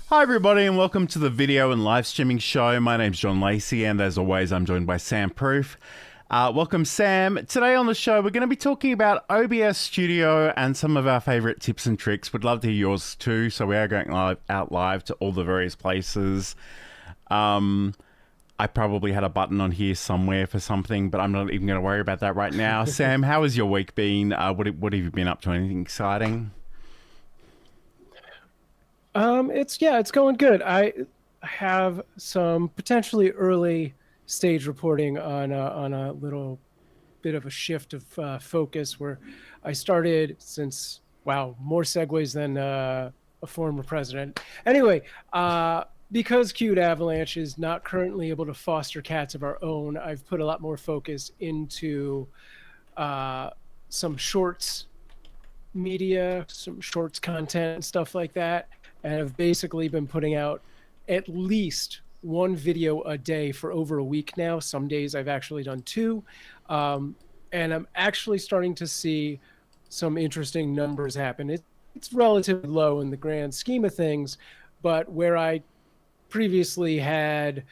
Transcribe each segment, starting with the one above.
Hi everybody and welcome to the video and live streaming show. My name's John Lacey and as always I'm joined by Sam Proof. Welcome Sam. Today on the show we're going to be talking about OBS Studio and some of our favorite tips and tricks. We'd love to hear yours too, so we are going out live to all the various places. I probably had a button on here somewhere for something, but I'm not even going to worry about that right now. Sam, how has your week been? What have you been up to? Anything exciting? It's going good. I have some potentially early stage reporting on a little bit of a shift of focus where I started since, wow, more segues than a former president. Anyway, because Cute Avalanche is not currently able to foster cats of our own, I've put a lot more focus into some shorts media, some shorts content and stuff like that. And I've basically been putting out at least one video a day for over a week now. Some days I've actually done two. And I'm actually starting to see some interesting numbers happen. It's relatively low in the grand scheme of things, but where I previously had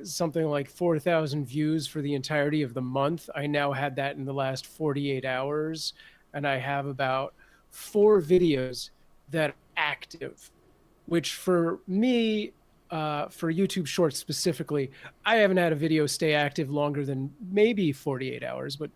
something like 4,000 views for the entirety of the month, I now had that in the last 48 hours. And I have about 4 videos that are active, which for me, for YouTube Shorts specifically, I haven't had a video stay active longer than maybe 48 hours, but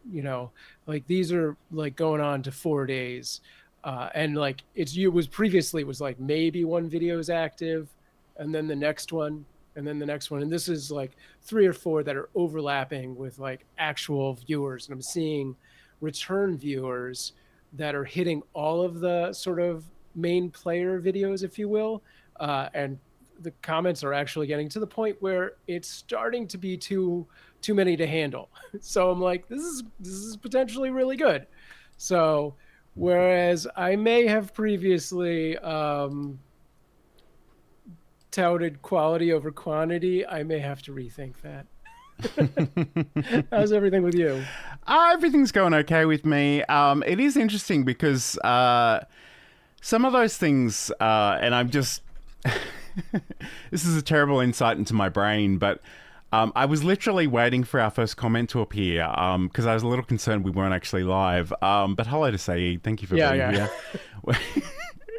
like these are like going on to 4 days. And like it was like maybe one video is active and then the next one and then the next one. And this is like 3 or 4 that are overlapping with like actual viewers. And I'm seeing return viewers that are hitting all of the sort of main player videos, if you will. And the comments are actually getting to the point where it's starting to be too many to handle. So I'm like, this is potentially really good. So whereas I may have previously touted quality over quantity, I may have to rethink that. How's everything with you? Everything's going okay with me. It is interesting because some of those things, and I'm just... this is a terrible insight into my brain, but I was literally waiting for our first comment to appear because I was a little concerned we weren't actually live. But hello to Saeed. Thank you for being here.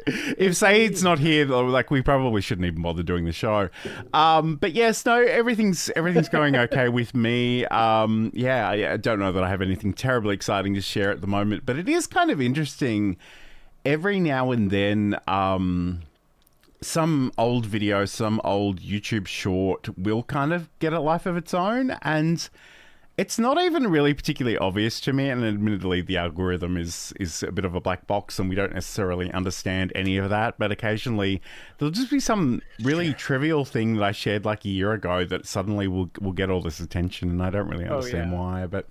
If Saeed's not here, like we probably shouldn't even bother doing the show. But yes, no, everything's going okay with me. I don't know that I have anything terribly exciting to share at the moment, but it is kind of interesting. Every now and then, some old video, some old YouTube short will kind of get a life of its own, and it's not even really particularly obvious to me, and admittedly the algorithm is a bit of a black box and we don't necessarily understand any of that, but occasionally there'll just be some really trivial thing that I shared like a year ago that suddenly will get all this attention, and I don't really understand why. But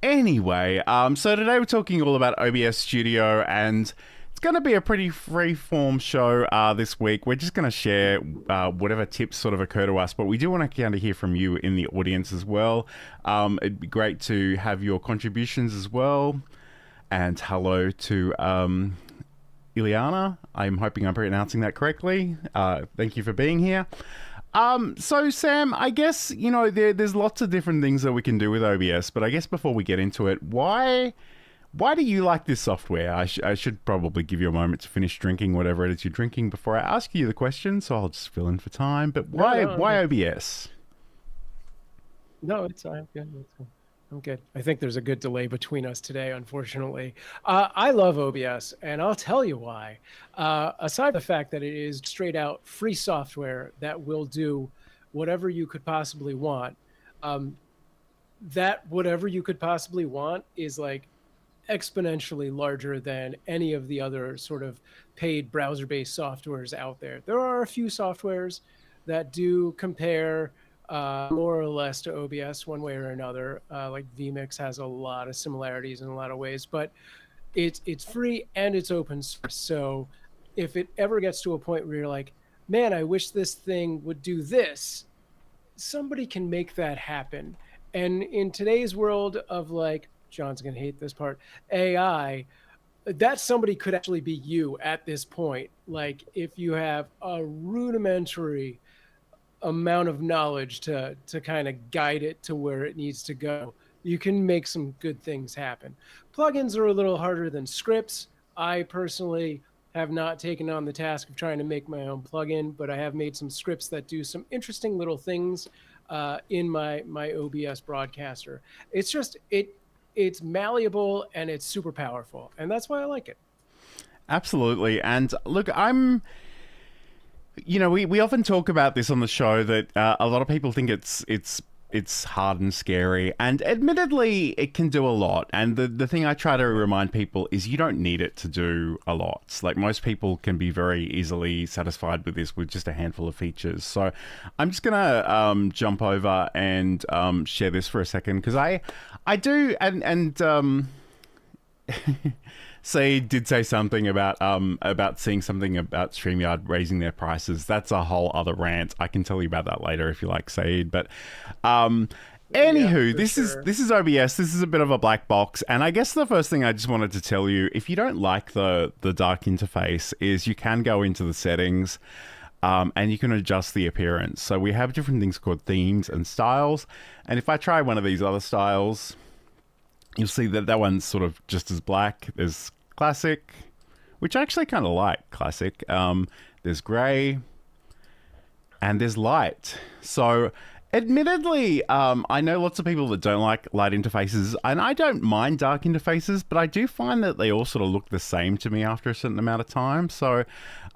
anyway, so today we're talking all about OBS Studio, and it's going to be a pretty free-form show this week. We're just going to share whatever tips sort of occur to us, but we do want to kind of hear from you in the audience as well. It'd be great to have your contributions as well. And hello to Ileana. I'm hoping I'm pronouncing that correctly. Thank you for being here. So Sam, I guess, there's lots of different things that we can do with OBS, but I guess before we get into it, why do you like this software? I should probably give you a moment to finish drinking whatever it is you're drinking before I ask you the question, so I'll just fill in for time. But why OBS? No, I'm good. I'm good. I think there's a good delay between us today, unfortunately. I love OBS, and I'll tell you why. Aside from the fact that it is straight out free software that will do whatever you could possibly want, that whatever you could possibly want is like exponentially larger than any of the other sort of paid browser-based softwares out there. There are a few softwares that do compare more or less to OBS one way or another. Like vMix has a lot of similarities in a lot of ways, but it's free and it's open source. So if it ever gets to a point where you're like, man, I wish this thing would do this, somebody can make that happen. And in today's world of like, John's going to hate this part, AI, that somebody could actually be you at this point. Like if you have a rudimentary amount of knowledge to kind of guide it to where it needs to go, you can make some good things happen. Plugins are a little harder than scripts. I personally have not taken on the task of trying to make my own plugin, but I have made some scripts that do some interesting little things in my OBS broadcaster. It's just it's malleable and it's super powerful, and that's why I like it. Absolutely. And look, we often talk about this on the show, that a lot of people think it's hard and scary, and admittedly it can do a lot. And the thing I try to remind people is you don't need it to do a lot. Like, most people can be very easily satisfied with this with just a handful of features. So I'm just gonna jump over and share this for a second, because I do, and Saeed did say something about seeing something about StreamYard raising their prices. That's a whole other rant. I can tell you about that later if you like, Saeed. But anywho, this is OBS. This is a bit of a black box. And I guess the first thing I just wanted to tell you, if you don't like the dark interface, is you can go into the settings and you can adjust the appearance. So we have different things called themes and styles. And if I try one of these other styles, you'll see that one's sort of just as black. There's classic, which I actually kind of like classic. There's gray, and there's light. So admittedly, I know lots of people that don't like light interfaces, and I don't mind dark interfaces, but I do find that they all sort of look the same to me after a certain amount of time. So,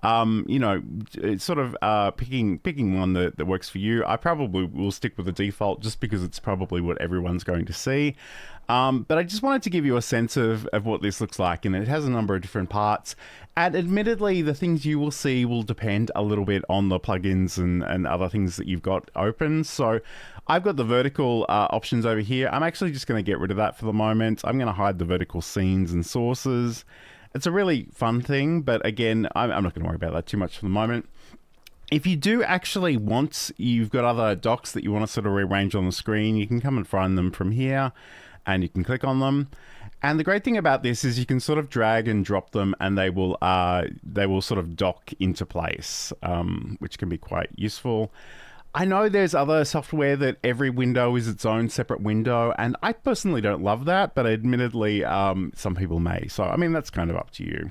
it's sort of picking one that works for you. I probably will stick with the default just because it's probably what everyone's going to see. But I just wanted to give you a sense of what this looks like, and it has a number of different parts. And admittedly, the things you will see will depend a little bit on the plugins and other things that you've got open. So I've got the vertical options over here. I'm actually just going to get rid of that for the moment. I'm going to hide the vertical scenes and sources. It's a really fun thing, but again, I'm not going to worry about that too much for the moment. If you do actually want, you've got other docs that you want to sort of rearrange on the screen, you can come and find them from here, and you can click on them. And the great thing about this is you can sort of drag and drop them, and they will sort of dock into place, which can be quite useful. I know there's other software that every window is its own separate window, and I personally don't love that, but admittedly, some people may. So, I mean, that's kind of up to you.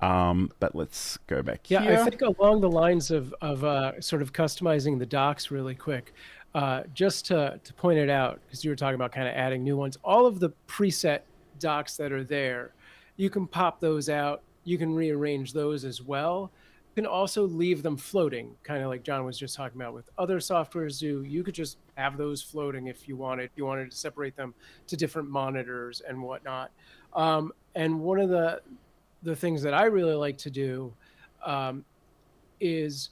But let's go back here. Yeah, I think along the lines of sort of customizing the docs really quick, just to point it out, because you were talking about kind of adding new ones, all of the preset docs that are there, you can pop those out. You can rearrange those as well. You can also leave them floating, kind of like John was just talking about with other softwares do. You could just have those floating if you wanted. You wanted to separate them to different monitors and whatnot. And one of the things that I really like to do is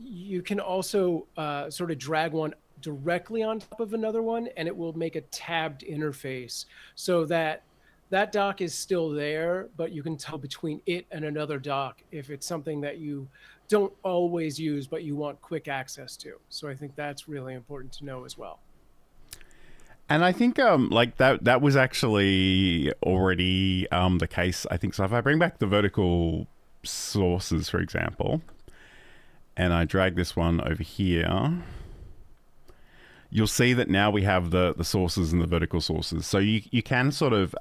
you can also sort of drag one directly on top of another one, and it will make a tabbed interface so that that dock is still there, but you can tell between it and another dock if it's something that you don't always use, but you want quick access to. So I think that's really important to know as well. And I think like that was actually already the case, I think. So if I bring back the vertical sources, for example, and I drag this one over here, you'll see that now we have the sources and the vertical sources. So you can sort of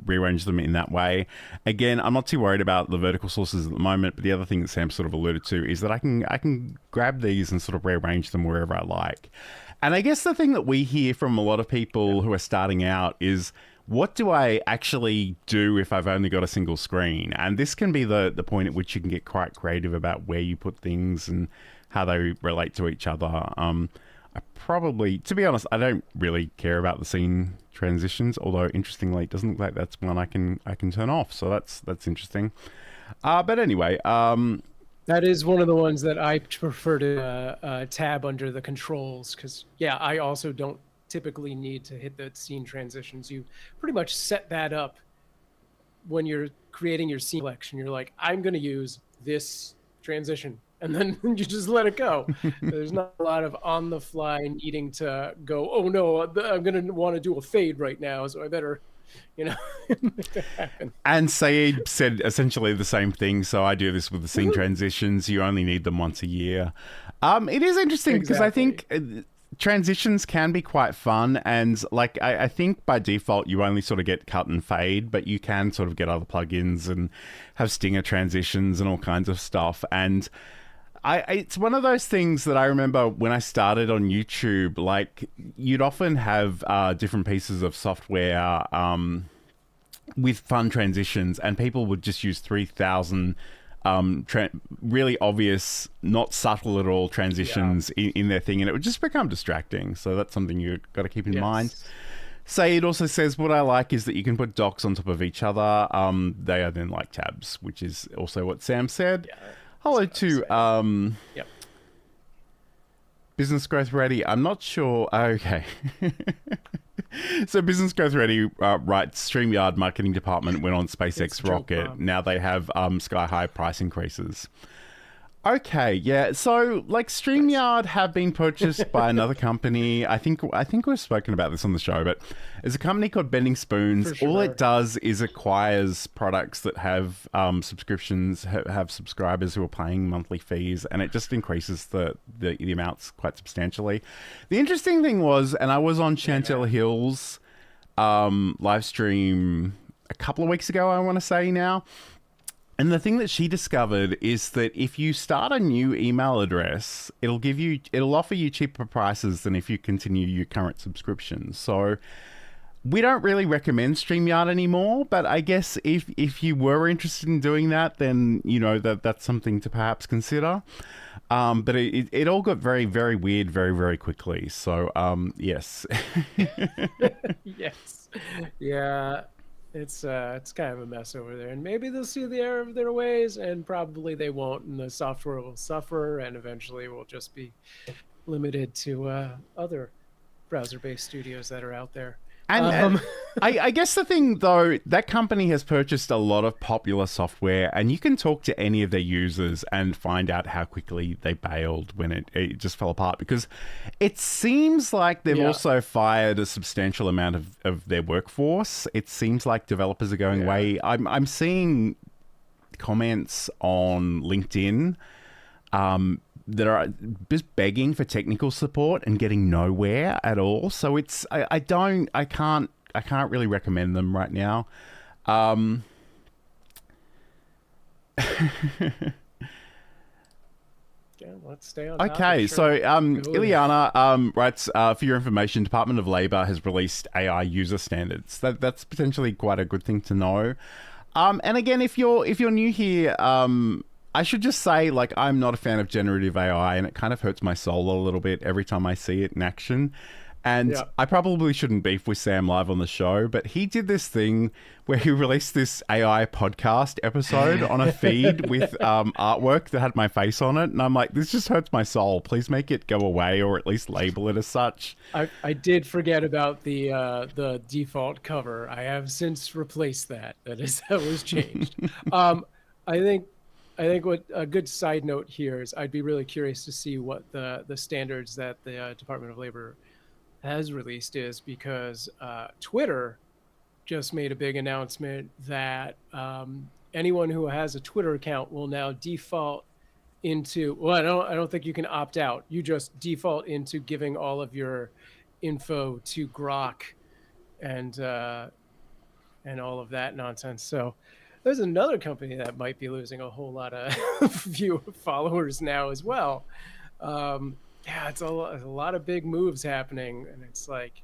rearrange them in that way. Again, I'm not too worried about the vertical sources at the moment, but the other thing that Sam sort of alluded to is that I can grab these and sort of rearrange them wherever I like. And I guess the thing that we hear from a lot of people who are starting out is, what do I actually do if I've only got a single screen? And this can be the point at which you can get quite creative about where you put things and how they relate to each other. I probably, to be honest, I don't really care about the scene transitions, although interestingly, it doesn't look like that's one I can turn off. So that's interesting. But anyway, that is one of the ones that I prefer to tab under the controls, because yeah, I also don't typically need to hit the scene transitions. You pretty much set that up when you're creating your scene selection. You're like, I'm going to use this transition, and then you just let it go. There's not a lot of on the fly needing to go, oh no, I'm going to want to do a fade right now, so I better you know, make that happen. And Saeed said essentially the same thing. So I do this with the scene transitions. You only need them once a year. It is interesting because I think transitions can be quite fun. And like, I think by default, you only sort of get cut and fade, but you can sort of get other plugins and have stinger transitions and all kinds of stuff. And it's one of those things that I remember when I started on YouTube, like you'd often have different pieces of software with fun transitions, and people would just use 3,000 really obvious, not subtle at all transitions in their thing, and it would just become distracting. So that's something you've got to keep in mind. Say it also says, what I like is that you can put docs on top of each other. They are then like tabs, which is also what Sam said. Yeah, hello to Business Growth Ready. I'm not sure. Okay. So Business Growth Ready writes, StreamYard marketing department went on SpaceX rocket. Now they have sky high price increases. Okay, yeah. So like StreamYard have been purchased by another company. I think we've spoken about this on the show, but it's a company called Bending Spoons. All it does is acquires products that have subscriptions, have subscribers who are paying monthly fees, and it just increases the amounts quite substantially. The interesting thing was, and I was on Chantel Hill's live stream a couple of weeks ago, I want to say now. And the thing that she discovered is that if you start a new email address, it'll offer you cheaper prices than if you continue your current subscription. So we don't really recommend StreamYard anymore, but I guess if you were interested in doing that, then you know that's something to perhaps consider. But it all got very, very weird very, very quickly. So yes. Yes. Yeah. It's kind of a mess over there, and maybe they'll see the error of their ways, and probably they won't, and the software will suffer, and eventually will just be limited to other browser-based studios that are out there. And I guess the thing, though, that company has purchased a lot of popular software, and you can talk to any of their users and find out how quickly they bailed when it just fell apart, because it seems like they've also fired a substantial amount of their workforce. It seems like developers are going away. I'm seeing comments on LinkedIn that are just begging for technical support and getting nowhere at all. So it's I can't really recommend them right now. Let's stay on. Okay, so Ileana writes, for your information, Department of Labor has released AI user standards. That's potentially quite a good thing to know. And again, if you're new here, I should just say, like, I'm not a fan of generative AI, and it kind of hurts my soul a little bit every time I see it in action. And I probably shouldn't beef with Sam live on the show, but he did this thing where he released this AI podcast episode on a feed with artwork that had my face on it. And I'm like, this just hurts my soul. Please make it go away, or at least label it as such. I did forget about the default cover. I have since replaced that. That was changed. I think what a good side note here is I'd be really curious to see what the standards that the Department of Labor has released is, because Twitter just made a big announcement that anyone who has a Twitter account will now default into, well, I don't think you can opt out. You just default into giving all of your info to Grok and all of that nonsense. So there's another company that might be losing a whole lot of followers now as well. It's a lot of big moves happening, and it's like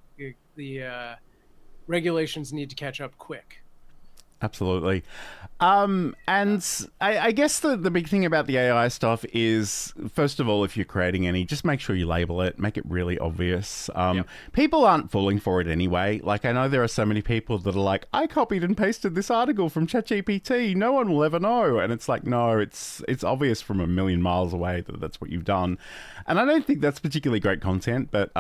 the regulations need to catch up quick. Absolutely. And I guess the big thing about the AI stuff is, first of all, if you're creating any, just make sure you label it, make it really obvious. People aren't falling for it anyway. Like, I know there are so many people that are like, I copied and pasted this article from ChatGPT. No one will ever know. And it's like, no, it's obvious from a million miles away that that's what you've done. And I don't think that's particularly great content, but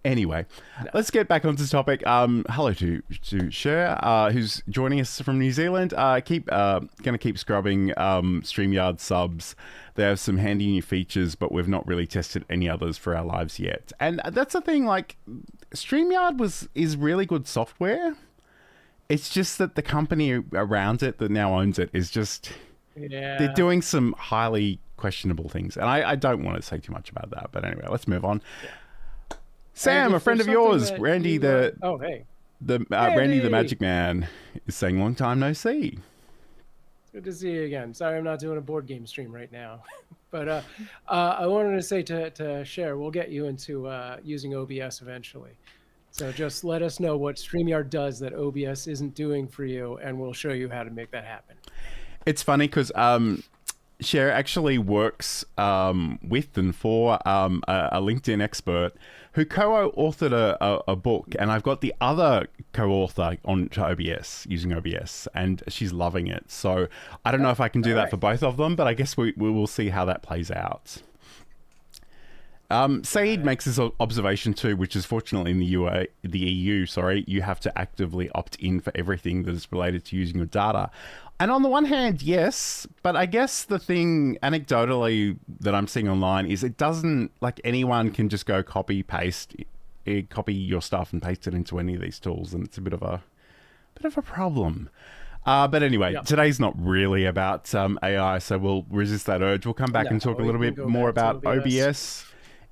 anyway, let's get back onto the topic. Hello to Cher, who's joining us from New Zealand. Gonna keep scrubbing StreamYard subs. They have some handy new features, but we've not really tested any others for our lives yet. And that's the thing, like, StreamYard is really good software. It's just that the company around it that now owns it is just, they're Yeah. doing some highly questionable things. And I don't want to say too much about that. But anyway, let's move on. Yeah. Sam, a friend of yours, Randy, oh, hey. Randy the Randy! Magic Man, is saying long time no see. Good to see you again. Sorry I'm not doing a board game stream right now. But I wanted to say to Cher, we'll get you into using OBS eventually. So just let us know what StreamYard does that OBS isn't doing for you, and we'll show you how to make that happen. It's funny because Cher actually works with and for a LinkedIn expert who co-authored a book, and I've got the other co-author on OBS, using OBS, and she's loving it. So I don't know if I can do that for both of them, but I guess we will see how that plays out. Saeed makes this observation too, which is fortunately in the EU, you have to actively opt in for everything that is related to using your data. And on the one hand, yes, but I guess the thing anecdotally that I'm seeing online is it doesn't, like, anyone can just go copy your stuff and paste it into any of these tools, and it's a bit of a problem. But anyway, today's not really about AI, so we'll resist that urge. We'll come back and talk a little bit more about OBS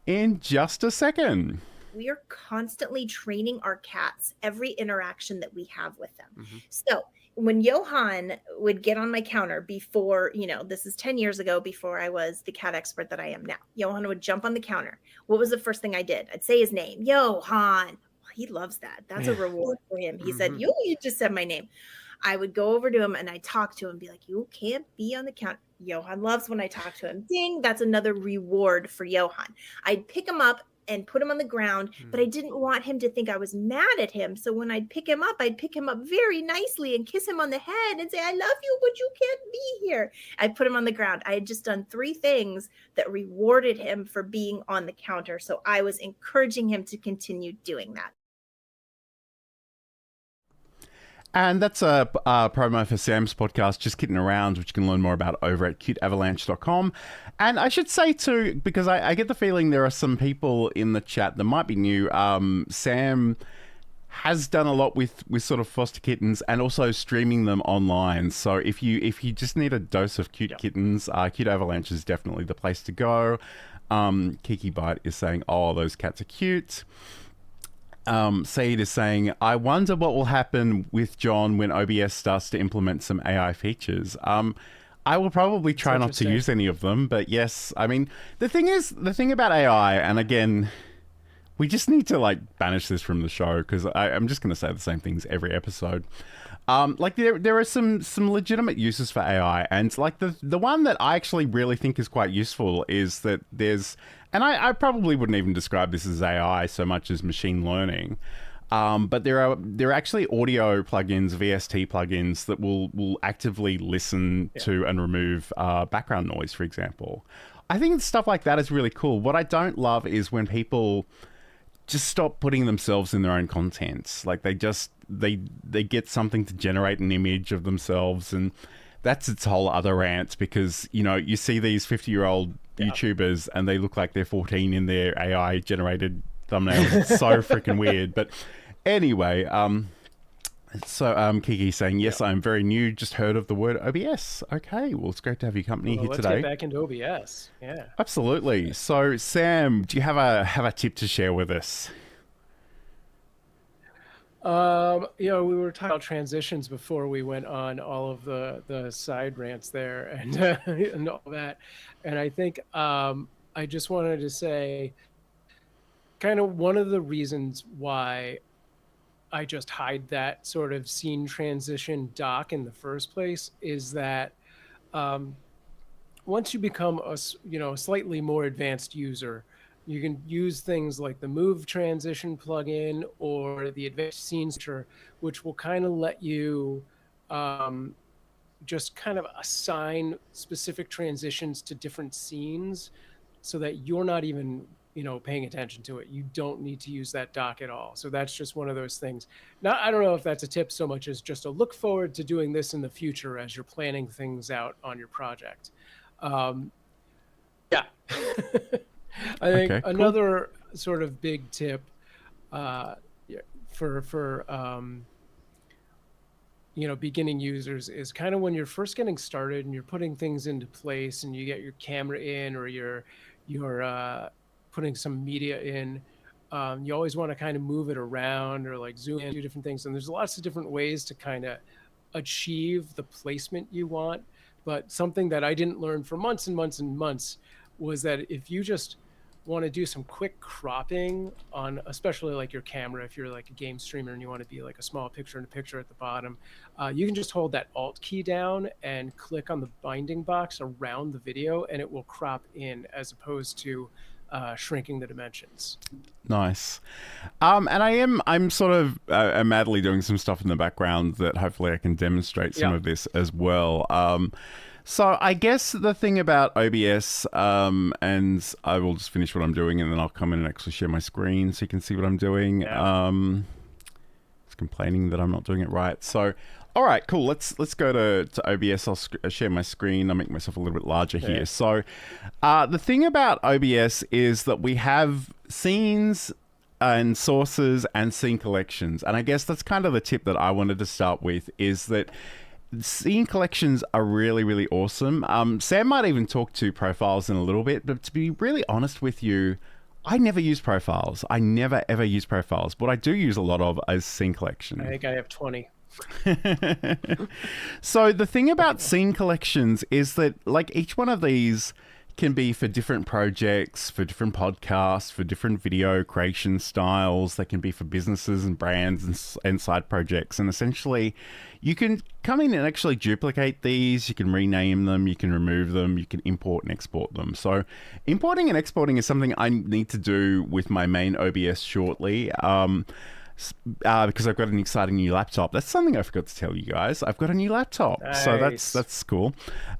in just a second. We are constantly training our cats every interaction that we have with them. So when Johan would get on my counter before, this is 10 years ago, before I was the cat expert that I am now, Johan would jump on the counter. What was the first thing I did? I'd say his name, Johan. He loves that. That's a reward for him. He said, you just said my name. I would go over to him and I'd talk to him and be like, you can't be on the counter. Johan loves when I talk to him. Ding, that's another reward for Johan. I'd pick him up and put him on the ground, but I didn't want him to think I was mad at him. So when I'd pick him up very nicely and kiss him on the head and say, I love you, but you can't be here. I'd put him on the ground. I had just done 3 things that rewarded him for being on the counter. So I was encouraging him to continue doing that. And that's a promo for Sam's podcast, Just Kidding Around, which you can learn more about over at cuteavalanche.com. And I should say too, because I get the feeling there are some people in the chat that might be new, Sam has done a lot with sort of foster kittens and also streaming them online. So if you just need a dose of cute kittens, Cute Avalanche is definitely the place to go. Kiki Bite is saying, oh, those cats are cute. Saeed is saying, I wonder what will happen with John when OBS starts to implement some AI features. I will probably try not to use any of them, but yes, I mean, the thing about AI, and again, we just need to banish this from the show because I'm just going to say the same things every episode. There are some legitimate uses for AI, and the one that I actually really think is quite useful is that there's, and I probably wouldn't even describe this as AI so much as machine learning, but there are actually audio plugins, VST plugins that will actively listen to and remove background noise, for example. I think stuff like that is really cool. What I don't love is when people just stop putting themselves in their own content. Like they get something to generate an image of themselves, and that's its whole other rant, because you see these 50-year-old YouTubers and they look like they're 14 in their AI generated thumbnails. It's so freaking weird. But anyway, so Kiki's saying, yes, I'm very new, just heard of the word OBS. Okay, well, it's great to have your company here today. Let's get back into OBS. Yeah, absolutely. So Sam, do you have a tip to share with us? We were talking about transitions before we went on all of the side rants there and and all that, and I think I just wanted to say, kind of one of the reasons why I just hide that sort of scene transition doc in the first place is that once you become a slightly more advanced user, you can use things like the Move Transition plugin or the Advanced Scenes feature, which will kind of let you just kind of assign specific transitions to different scenes so that you're not even paying attention to it. You don't need to use that doc at all. So that's just one of those things. Now, I don't know if that's a tip so much as just a look forward to doing this in the future as you're planning things out on your project. Yeah. I think another sort of big tip for beginning users is kind of when you're first getting started and you're putting things into place and you get your camera in, or you're putting some media in. You always want to kind of move it around or like zoom in, do different things. And there's lots of different ways to kind of achieve the placement you want. But something that I didn't learn for months and months and months was that if you just want to do some quick cropping on, especially like your camera, if you're like a game streamer and you want to be like a small picture in a picture at the bottom, you can just hold that Alt key down and click on the binding box around the video, and it will crop in as opposed to shrinking the dimensions. Nice. And I'm sort of madly doing some stuff in the background that hopefully I can demonstrate some of this as well. So I guess the thing about OBS, and I will just finish what I'm doing and then I'll come in and actually share my screen so you can see what I'm doing. Yeah. It's complaining that I'm not doing it right. So, all right, cool. Let's go to OBS. I'll share my screen. I'll make myself a little bit larger here. So the thing about OBS is that we have scenes and sources and scene collections. And I guess that's kind of the tip that I wanted to start with, is that scene collections are really, really awesome. Sam might even talk to profiles in a little bit, but to be really honest with you, I never use profiles. I never, ever use profiles. What I do use a lot of is scene collection. I think I have 20. So the thing about scene collections is that like each one of these can be for different projects, for different podcasts, for different video creation styles. They can be for businesses and brands and side projects. And essentially, you can come in and actually duplicate these. You can rename them. You can remove them. You can import and export them. So importing and exporting is something I need to do with my main OBS shortly. Because I've got an exciting new laptop. That's something I forgot to tell you guys. I've got a new laptop. Nice. So that's cool.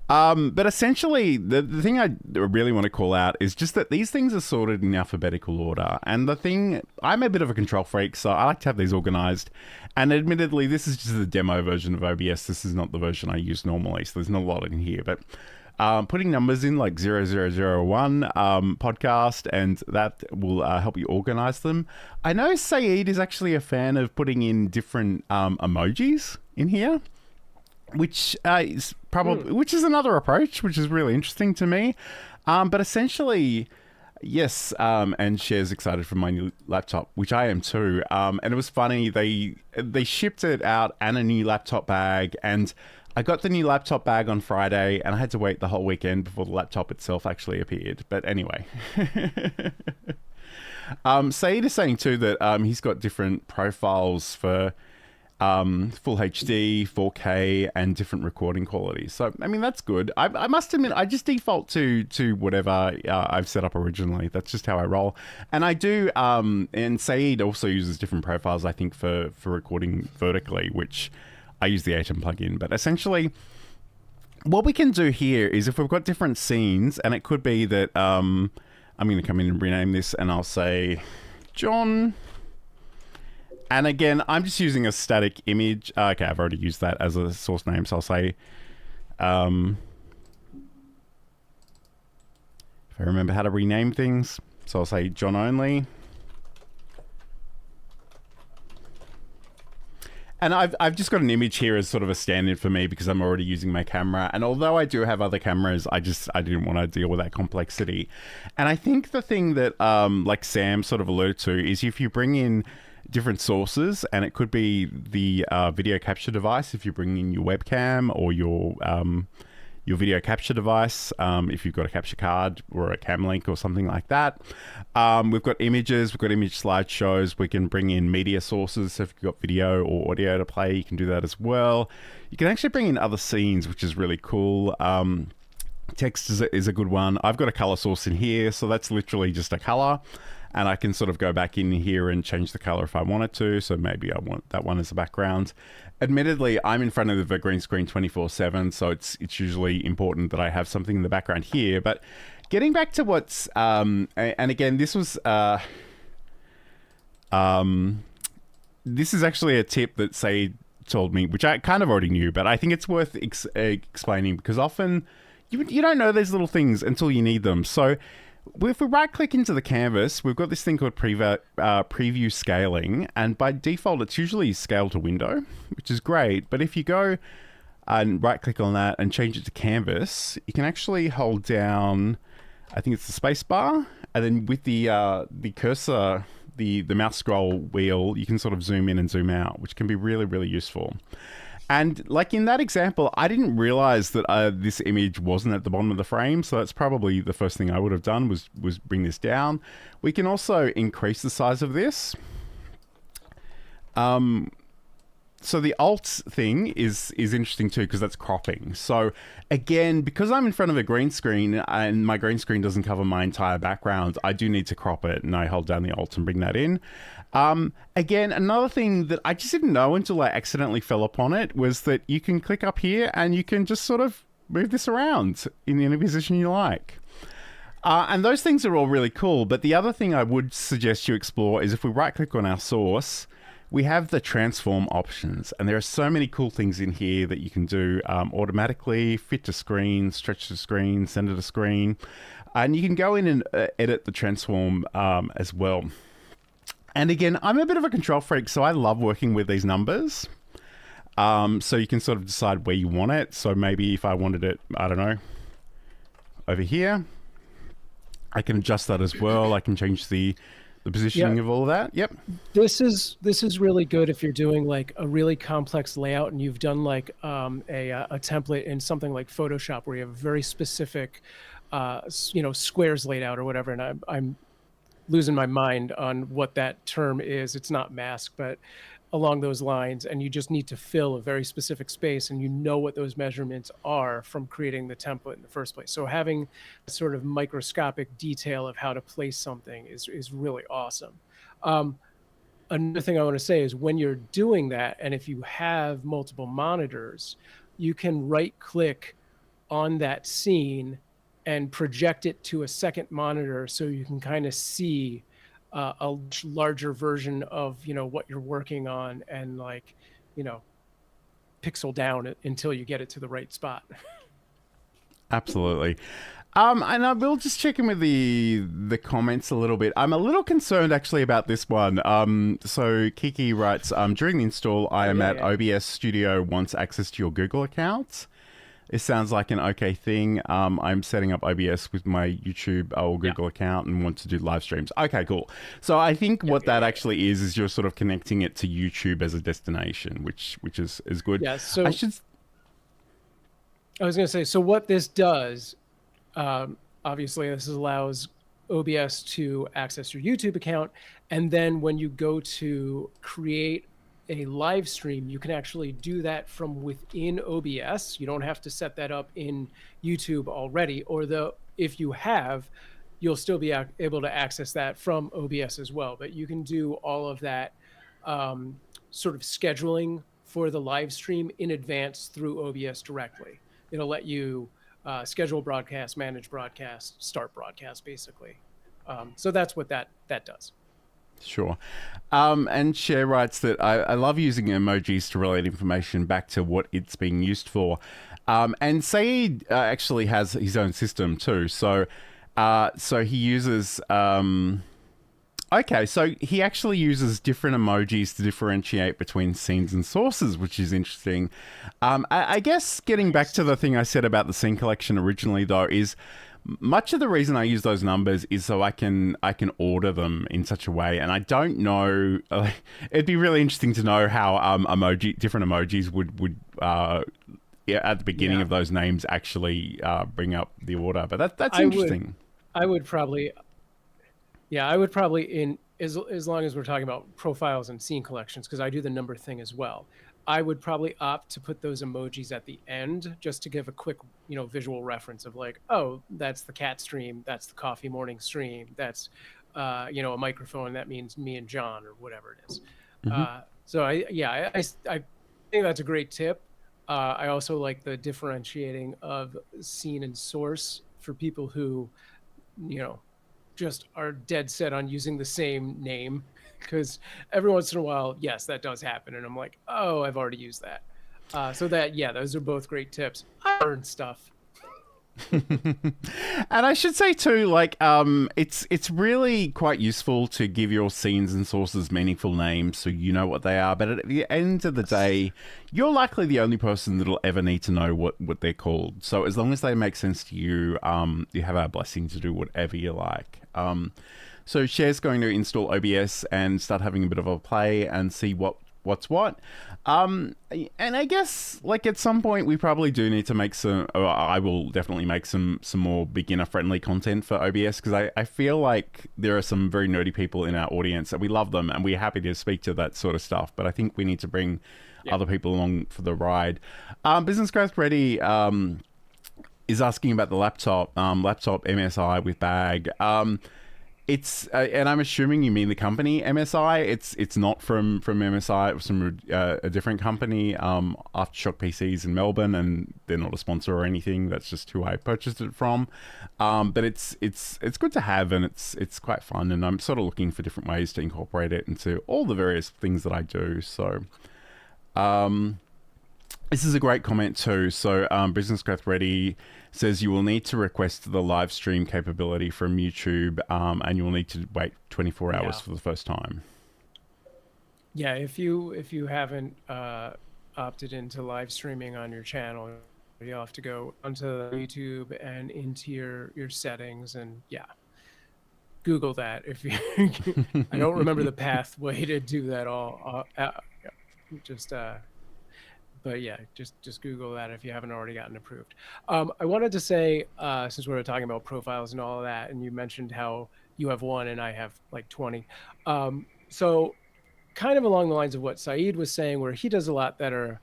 But essentially, the thing I really want to call out is just that these things are sorted in alphabetical order. And the thing, I'm a bit of a control freak, so I like to have these organized. And admittedly, this is just the demo version of OBS. This is not the version I use normally, so there's not a lot in here. But putting numbers in like 0001 podcast, and that will help you organize them. I know Saeed is actually a fan of putting in different emojis in here, which is probably which is another approach, which is really interesting to me. But essentially, yes, and Cher's excited for my new laptop, which I am too. And it was funny, they shipped it out and a new laptop bag, and I got the new laptop bag on Friday, and I had to wait the whole weekend before the laptop itself actually appeared. But anyway. Saeed is saying too that he's got different profiles for full HD, 4K, and different recording qualities. So, I mean, that's good. I must admit, I just default to whatever I've set up originally. That's just how I roll. And I do, and Saeed also uses different profiles, I think, for recording vertically, which I use the Atom plugin. But essentially, what we can do here is if we've got different scenes, and it could be that I'm going to come in and rename this, and I'll say John. And again, I'm just using a static image. Okay, I've already used that as a source name, so I'll say, if I remember how to rename things, so I'll say John only. And I've just got an image here as sort of a stand-in for me because I'm already using my camera. And although I do have other cameras, I didn't want to deal with that complexity. And I think the thing that, like Sam sort of alluded to, is if you bring in different sources, and it could be the video capture device if you bring in your webcam, or your video capture device if you've got a capture card or a cam link or something like that. We've got images, we've got image slideshows. We can bring in media sources. So if you've got video or audio to play, you can do that as well. You can actually bring in other scenes, which is really cool. Text is a good one. I've got a color source in here, so that's literally just a color. And I can sort of go back in here and change the color if I wanted to. So maybe I want that one as a background. Admittedly, I'm in front of the green screen 24/7, so it's usually important that I have something in the background here. But getting back to what's and again, this was this is actually a tip that Saeed told me, which I kind of already knew, but I think it's worth explaining because often you don't know these little things until you need them. So if we right click into the canvas, we've got this thing called preview scaling, and by default it's usually scale to window, which is great. But if you go and right click on that and change it to canvas, you can actually hold down, I think it's the space bar, and then with the cursor, the mouse scroll wheel, you can sort of zoom in and zoom out, which can be really, really useful. And like in that example, I didn't realize that this image wasn't at the bottom of the frame. So that's probably the first thing I would have done was bring this down. We can also increase the size of this. So the alt thing is interesting too, because that's cropping. So again, because I'm in front of a green screen and my green screen doesn't cover my entire background, I do need to crop it, and I hold down the alt and bring that in. Again, another thing that I just didn't know until I accidentally fell upon it was that you can click up here and you can just sort of move this around in any position you like. And those things are all really cool. But the other thing I would suggest you explore is if we right click on our source, we have the transform options, and there are so many cool things in here that you can do automatically: fit to screen, stretch to screen, center to screen, and you can go in and edit the transform as well. And again, I'm a bit of a control freak, so I love working with these numbers. So you can sort of decide where you want it. So maybe if I wanted it, I don't know, over here, I can adjust that as well. I can change the positioning of all of that. Yep. This is really good if you're doing like a really complex layout and you've done like a template in something like Photoshop where you have a very specific, squares laid out or whatever. And I'm losing my mind on what that term is. It's not mask, but along those lines, and you just need to fill a very specific space, and you know what those measurements are from creating the template in the first place. So having a sort of microscopic detail of how to place something is really awesome. Another thing I want to say is when you're doing that, and if you have multiple monitors, you can right click on that scene and project it to a second monitor so you can kind of see a larger version of what you're working on, and pixel down until you get it to the right spot. Absolutely. And I will just check in with the comments a little bit. I'm a little concerned actually about this one. So Kiki writes, during the install, I am at OBS Studio wants access to your Google account. It sounds like an okay thing. I'm setting up OBS with my YouTube or Google account and want to do live streams. Okay, cool. So I think what that actually is you're sort of connecting it to YouTube as a destination, which is good. Yeah. So I was going to say, so what this does, obviously, this allows OBS to access your YouTube account, and then when you go to create a live stream, you can actually do that from within OBS. You don't have to set that up in YouTube already, or if you have, you'll still be able to access that from OBS as well. But you can do all of that sort of scheduling for the live stream in advance through OBS directly. It'll let you schedule broadcast, manage broadcast, start broadcast, basically. So that's what that does. Sure. And Cher writes that I love using emojis to relate information back to what it's being used for. And Saeed actually has his own system too. So he uses... so he actually uses different emojis to differentiate between scenes and sources, which is interesting. I guess getting back to the thing I said about the scene collection originally, though, is... much of the reason I use those numbers is so I can order them in such a way, and I don't know. It'd be really interesting to know how different emojis would at the beginning of those names actually bring up the order. But that's interesting. I would probably in as long as we're talking about profiles and scene collections, because I do the number thing as well. I would probably opt to put those emojis at the end just to give a quick, visual reference of like, oh, that's the cat stream, that's the coffee morning stream, that's, a microphone, that means me and John or whatever it is. Mm-hmm. So I think that's a great tip. I also like the differentiating of scene and source for people who, just are dead set on using the same name. Because every once in a while, yes, that does happen. And I'm like, oh, I've already used that. Those are both great tips. I learned stuff. And I should say too, like, it's really quite useful to give your scenes and sources meaningful names so you know what they are. But at the end of the day, you're likely the only person that'll ever need to know what they're called. So as long as they make sense to you, you have our blessing to do whatever you like. So Cher's going to install OBS and start having a bit of a play and see what's what. And I guess, like, at some point we probably do need to make some, or I will definitely make some more beginner friendly content for OBS, because I feel like there are some very nerdy people in our audience and we love them and we're happy to speak to that sort of stuff, but I think we need to bring other people along for the ride. Business Growth Ready is asking about the laptop MSI with bag. It's and I'm assuming you mean the company MSI. It's not from MSI. It was from a different company, Aftershock PCs in Melbourne, and they're not a sponsor or anything. That's just who I purchased it from. But it's good to have, and it's quite fun. And I'm sort of looking for different ways to incorporate it into all the various things that I do. So, this is a great comment too. So, Business Growth Ready says you will need to request the live stream capability from YouTube, and you will need to wait 24 hours for the first time. Yeah, if you haven't opted into live streaming on your channel, you'll have to go onto YouTube and into your settings, and Google that. If you, I don't remember the pathway to do that all. But yeah, just Google that if you haven't already gotten approved. I wanted to say, since we were talking about profiles and all of that, and you mentioned how you have one and I have like 20. So kind of along the lines of what Saeed was saying, where he does a lot that are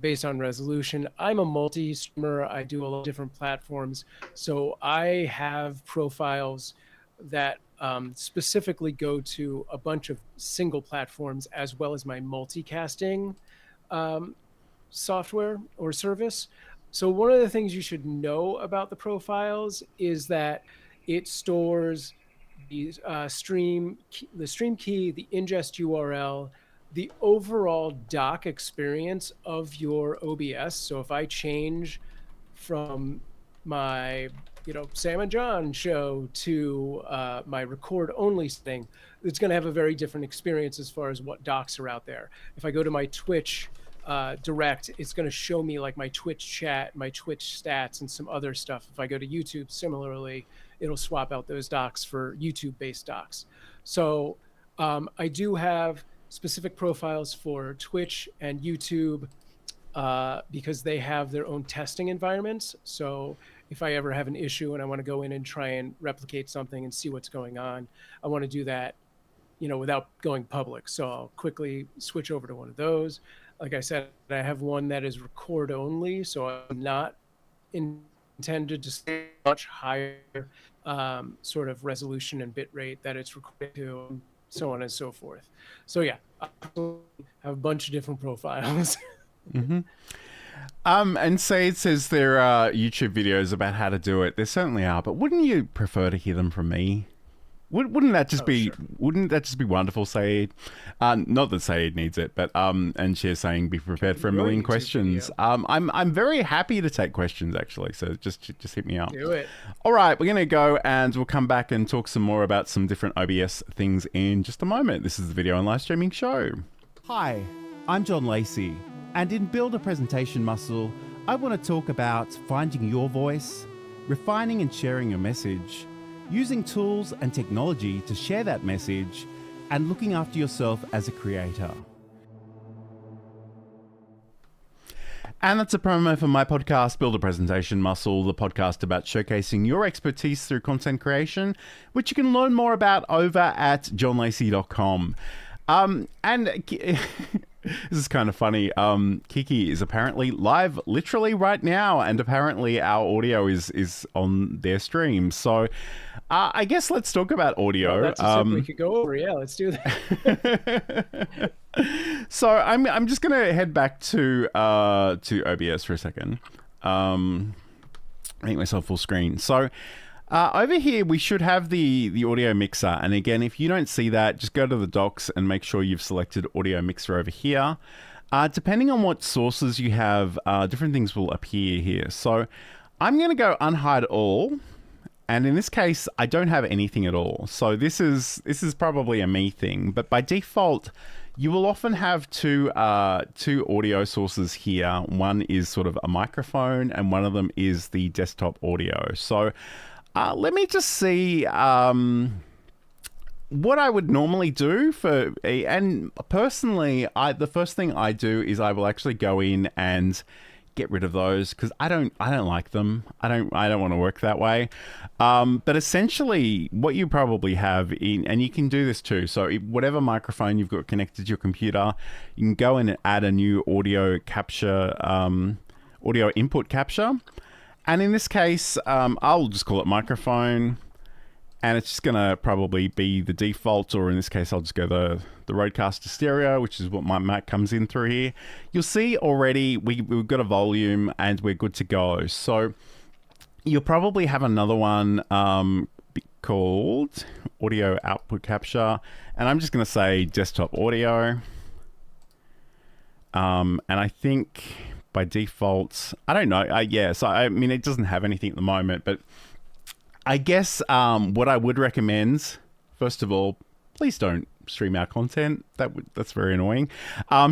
based on resolution. I'm a multi-streamer. I do a lot of different platforms. So I have profiles that specifically go to a bunch of single platforms, as well as my multicasting software or service. So one of the things you should know about the profiles is that it stores the stream key, the ingest URL, the overall dock experience of your OBS. So if I change from my Sam and John show to my record only thing, it's going to have a very different experience as far as what docs are out there. If I go to my Twitch direct, it's going to show me like my Twitch chat, my Twitch stats, and some other stuff. If I go to YouTube, similarly, it'll swap out those docs for YouTube based docs. So I do have specific profiles for Twitch and YouTube because they have their own testing environments. So if I ever have an issue and I want to go in and try and replicate something and see what's going on, I want to do that, without going public. So I'll quickly switch over to one of those. Like I said, I have one that is record only, so I'm not intended to stay much higher sort of resolution and bit rate that it's recorded to, and so on and so forth. So yeah, I have a bunch of different profiles. Mm-hmm. And Said says there are YouTube videos about how to do it. There certainly are, but wouldn't you prefer to hear them from me? Wouldn't that just be? Sure. Wouldn't that just be wonderful, Said? Not that Said needs it, but and she's saying be prepared for a million questions. I'm very happy to take questions actually. So just hit me up. Do it. All right, we're gonna go and we'll come back and talk some more about some different OBS things in just a moment. This is the video and live streaming show. Hi, I'm John Lacey, and in Build a Presentation Muscle, I want to talk about finding your voice, refining and sharing your message, using tools and technology to share that message, and looking after yourself as a creator. And that's a promo for my podcast, Build a Presentation Muscle, the podcast about showcasing your expertise through content creation, which you can learn more about over at johnlacey.com. And this is kind of funny. Kiki is apparently live literally right now, and apparently our audio is on their stream. So I guess let's talk about audio. Well, that's we could go over. Yeah, let's do that. So I'm just gonna head back to OBS for a second. Make myself full screen. So. Over here, we should have the audio mixer. And again, if you don't see that, just go to the docs and make sure you've selected audio mixer over here. Depending on what sources you have, different things will appear here. So I'm going to go unhide all. And in this case, I don't have anything at all. So this is probably a me thing. But by default, you will often have two audio sources here. One is sort of a microphone, and one of them is the desktop audio. So let me just see what I would normally do and personally, the first thing I do is I will actually go in and get rid of those because I don't like them. I don't want to work that way. But essentially, what you probably have and you can do this too. So whatever microphone you've got connected to your computer, you can go in and add a new audio capture, audio input capture. And in this case, I'll just call it microphone. And it's just going to probably be the default, or in this case, I'll just go the Rodecaster stereo, which is what my Mac comes in through here. You'll see already we've got a volume and we're good to go. So you'll probably have another one called audio output capture. And I'm just going to say desktop audio. And I think by default, I don't know. Yeah, so I mean, it doesn't have anything at the moment, but I guess what I would recommend, first of all, please don't stream our content. That's very annoying.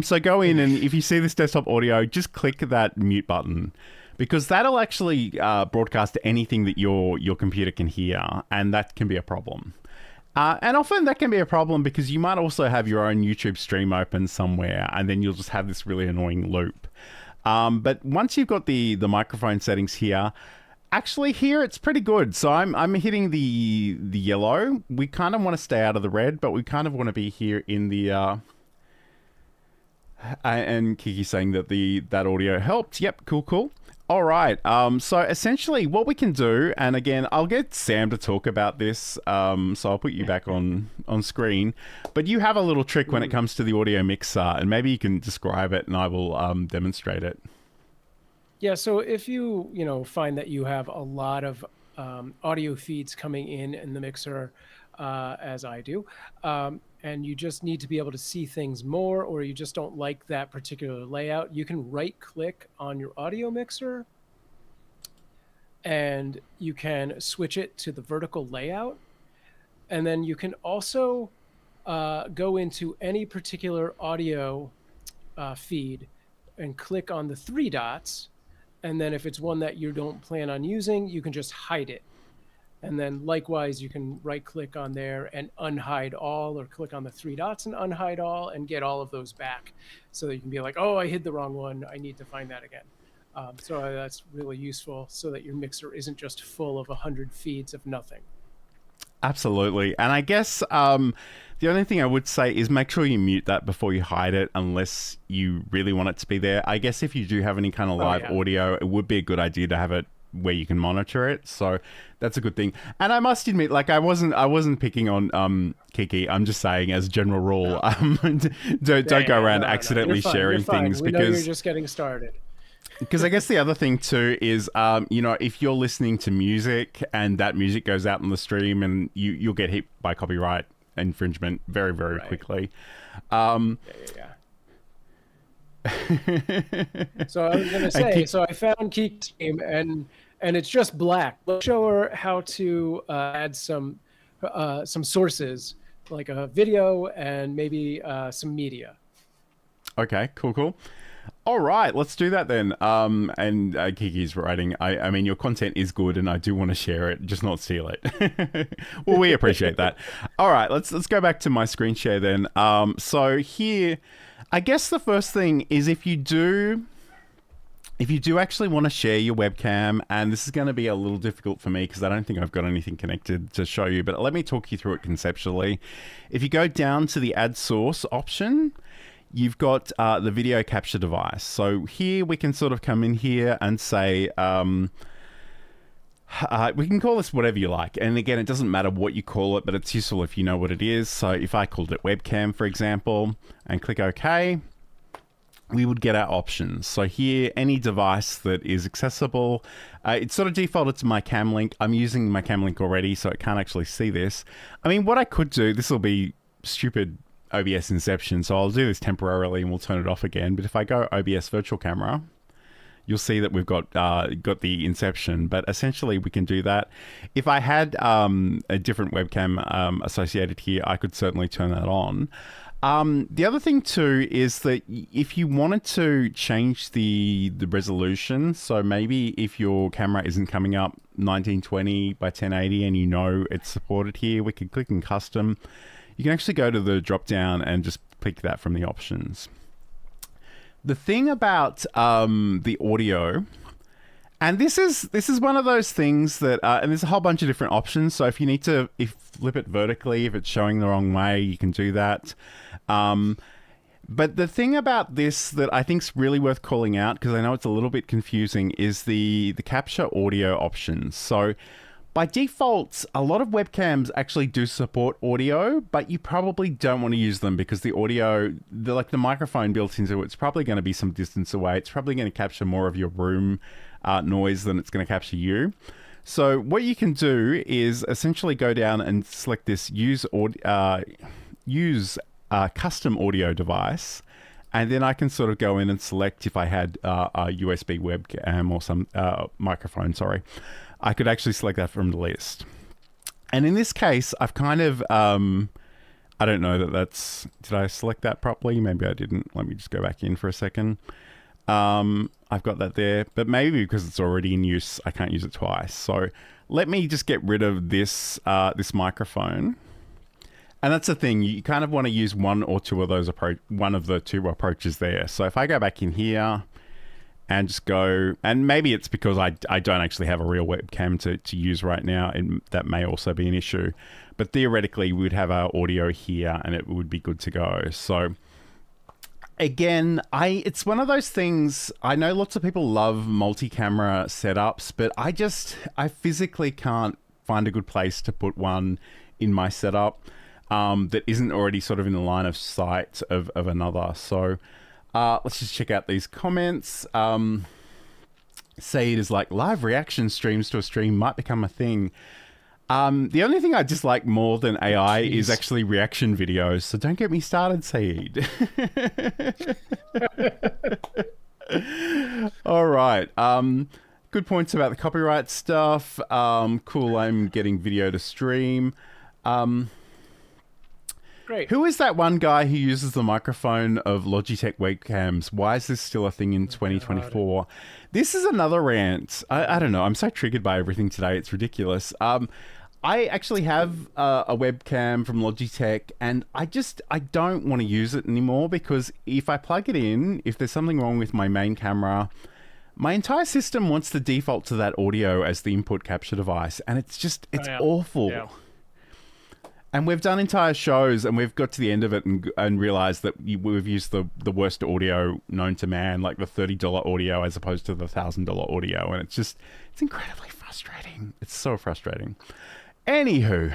So go in and if you see this desktop audio, just click that mute button because that'll actually broadcast to anything that your computer can hear, and that can be a problem. And often that can be a problem because you might also have your own YouTube stream open somewhere, and then you'll just have this really annoying loop. But once you've got the microphone settings here, actually, here it's pretty good. So I'm hitting the yellow. We kind of want to stay out of the red, but we kind of want to be here in the. And Kiki's saying that that audio helped. Yep, cool. All right. So essentially, what we can do, and again, I'll get Sam to talk about this. So I'll put you back on screen. But you have a little trick when it comes to the audio mixer, and maybe you can describe it, and I will demonstrate it. Yeah, so if you find that you have a lot of audio feeds coming in the mixer, as I do, and you just need to be able to see things more, or you just don't like that particular layout, you can right-click on your audio mixer, and you can switch it to the vertical layout, and then you can also go into any particular audio feed and click on the three dots. And then if it's one that you don't plan on using, you can just hide it. And then likewise, you can right click on there and unhide all, or click on the three dots and unhide all and get all of those back. So that you can be like, oh, I hid the wrong one. I need to find that again. So that's really useful so that your mixer isn't just full of 100 feeds of nothing. Absolutely. And I guess the only thing I would say is make sure you mute that before you hide it unless you really want it to be there. I guess if you do have any kind of live audio, it would be a good idea to have it where you can monitor it. So that's a good thing. And I must admit, like I wasn't picking on Kiki. I'm just saying as a general rule, don't go around accidentally sharing things we know you're just getting started. Because I guess the other thing too is, if you're listening to music and that music goes out in the stream, and you'll get hit by copyright infringement very, very quickly. Yeah. So I was going to say, so I found Kiki's stream and it's just black. Let's show her how to add some sources, like a video and maybe some media. Okay, cool. All right, let's do that then. And Kiki's writing, I mean, your content is good and I do want to share it, just not steal it. Well, we appreciate that. All right, let's go back to my screen share then. So here, I guess the first thing is if you do actually want to share your webcam, and this is going to be a little difficult for me because I don't think I've got anything connected to show you, but let me talk you through it conceptually. If you go down to the add source option, you've got the video capture device. So here we can sort of come in here and say, we can call this whatever you like. And again, it doesn't matter what you call it, but it's useful if you know what it is. So if I called it webcam, for example, and click OK, we would get our options. So here, any device that is accessible, it's sort of defaulted to my cam link. I'm using my cam link already, so it can't actually see this. I mean, what I could do, this will be stupid OBS Inception, so I'll do this temporarily and we'll turn it off again. But if I go OBS Virtual Camera, you'll see that we've got the inception. But essentially, we can do that. If I had a different webcam associated here, I could certainly turn that on. The other thing too is that if you wanted to change the resolution, so maybe if your camera isn't coming up 1920 by 1080 and you know it's supported here, we can click in custom. You can actually go to the drop down and just pick that from the options. The thing about the audio, and this is one of those things that, and there's a whole bunch of different options. So if you need to flip it vertically, if it's showing the wrong way, you can do that. But the thing about this that I think is really worth calling out, because I know it's a little bit confusing, is the capture audio options. So by default, a lot of webcams actually do support audio, but you probably don't want to use them because the audio, like the microphone built into it's probably going to be some distance away. It's probably going to capture more of your room noise than it's going to capture you. So what you can do is essentially go down and select this use custom audio device, and then I can sort of go in and select if I had a USB webcam or some microphone, sorry. I could actually select that from the list. And in this case, I've kind of, I don't know that that's, did I select that properly? Maybe I didn't. Let me just go back in for a second. I've got that there, but maybe because it's already in use, I can't use it twice. So let me just get rid of this, this microphone. And that's the thing, you kind of want to use one or two of those one of the two approaches there. So if I go back in here and just go, and maybe it's because I don't actually have a real webcam to use right now, and that may also be an issue. But theoretically, we would have our audio here and it would be good to go. So again, it's one of those things, I know lots of people love multi-camera setups, but I physically can't find a good place to put one in my setup that isn't already sort of in the line of sight of another. So let's just check out these comments. Saeed is like, live reaction streams to a stream might become a thing. The only thing I dislike more than AI is actually reaction videos. So don't get me started, Saeed. All right. Good points about the copyright stuff. Cool, I'm getting video to stream. Great. Who is that one guy who uses the microphone of Logitech webcams? Why is this still a thing in 2024? This is another rant. I don't know. I'm so triggered by everything today. It's ridiculous. I actually have a webcam from Logitech, and I don't want to use it anymore because if I plug it in, if there's something wrong with my main camera, my entire system wants to default to that audio as the input capture device, and it's awful. Yeah. And we've done entire shows and we've got to the end of it and realized that we've used the worst audio known to man, like the $30 audio as opposed to the $1,000 audio. And it's incredibly frustrating. It's so frustrating. Anywho.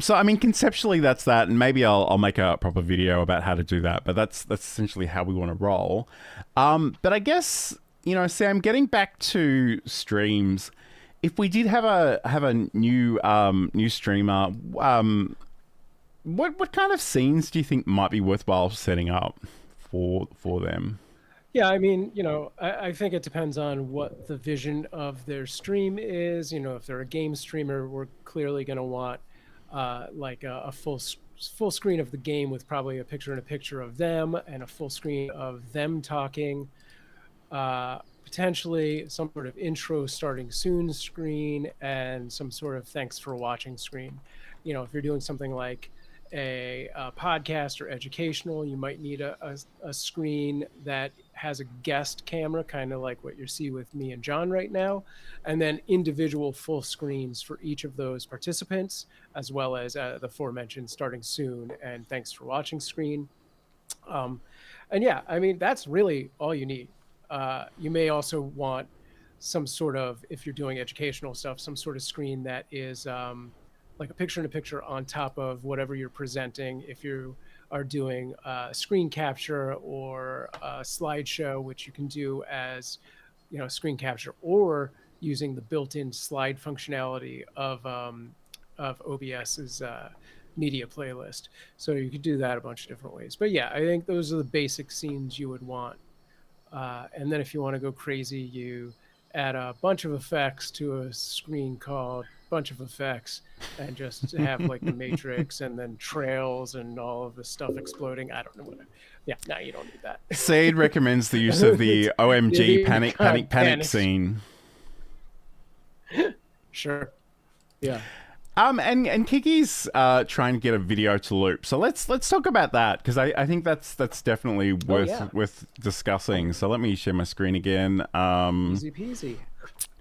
So, I mean, conceptually that's that. And maybe I'll make a proper video about how to do that. But that's essentially how we want to roll. But I guess, Sam, getting back to streams, if we did have a new streamer, what kind of scenes do you think might be worthwhile setting up for them? Yeah, I mean, I think it depends on what the vision of their stream is. If they're a game streamer, we're clearly going to want like a full screen of the game with probably a picture of them and a full screen of them talking. Potentially some sort of intro starting soon screen and some sort of thanks for watching screen. If you're doing something like a podcast or educational, you might need a screen that has a guest camera, kind of like what you see with me and John right now, and then individual full screens for each of those participants, as well as the aforementioned starting soon and thanks for watching screen. And yeah, I mean, that's really all you need. You may also want some sort of, if you're doing educational stuff, some sort of screen that is like a picture-in-a-picture on top of whatever you're presenting. If you are doing screen capture or a slideshow, which you can do as screen capture, or using the built-in slide functionality of OBS's media playlist. So you could do that a bunch of different ways. But yeah, I think those are the basic scenes you would want. And then if you want to go crazy, you add a bunch of effects to a screen called bunch of effects and just have like the Matrix and then trails and all of the stuff exploding. I don't know what. Yeah, no, you don't need that. Seed recommends the use of the OMG The panic scene. Sure. Yeah. And Kiki's trying to get a video to loop. So let's talk about that, because I think that's definitely worth discussing. So let me share my screen again. Easy peasy.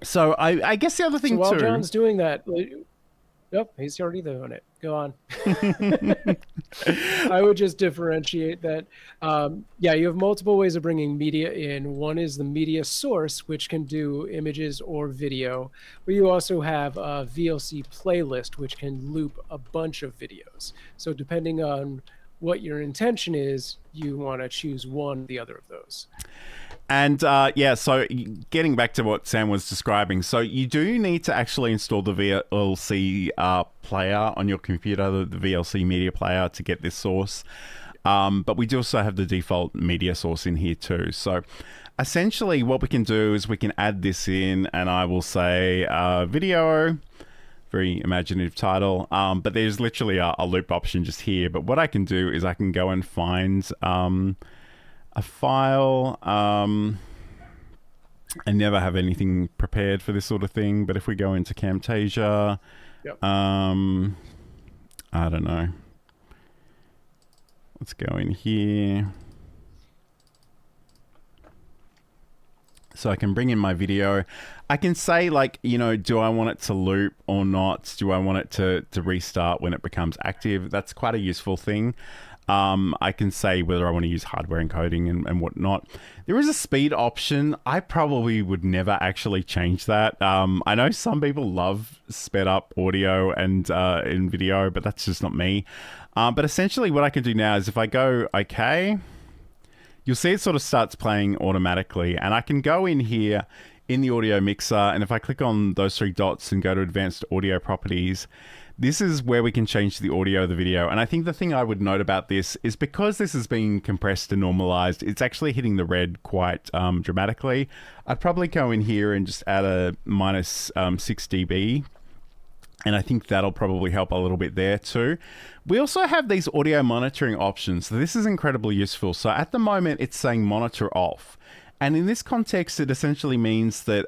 So I guess the other thing while too. John's doing that, nope, he's already doing it. Go on. I would just differentiate that. Yeah, you have multiple ways of bringing media in. One is the media source, which can do images or video, but you also have a VLC playlist, which can loop a bunch of videos. So depending on what your intention is, you want to choose one or the other of those. And so getting back to what Sam was describing, so you do need to actually install the VLC player on your computer, the VLC media player, to get this source. But we do also have the default media source in here too. So essentially what we can do is we can add this in, and I will say video, very imaginative title, but there's literally a loop option just here. But what I can do is I can go and find a file. I never have anything prepared for this sort of thing, but if we go into Camtasia, I don't know. Let's go in here. So I can bring in my video. I can say, like, do I want it to loop or not? Do I want it to restart when it becomes active? That's quite a useful thing. I can say whether I want to use hardware encoding and whatnot. There is a speed option. I probably would never actually change that. I know some people love sped up audio and in video, but that's just not me. But essentially what I can do now is if I go OK, you'll see it sort of starts playing automatically. And I can go in here in the audio mixer, and if I click on those three dots and go to advanced audio properties, this is where we can change the audio of the video. And I think the thing I would note about this is because this is being compressed and normalized, it's actually hitting the red quite dramatically. I'd probably go in here and just add a minus 6 dB. And I think that'll probably help a little bit there too. We also have these audio monitoring options. So this is incredibly useful. So at the moment, it's saying monitor off. And in this context, it essentially means that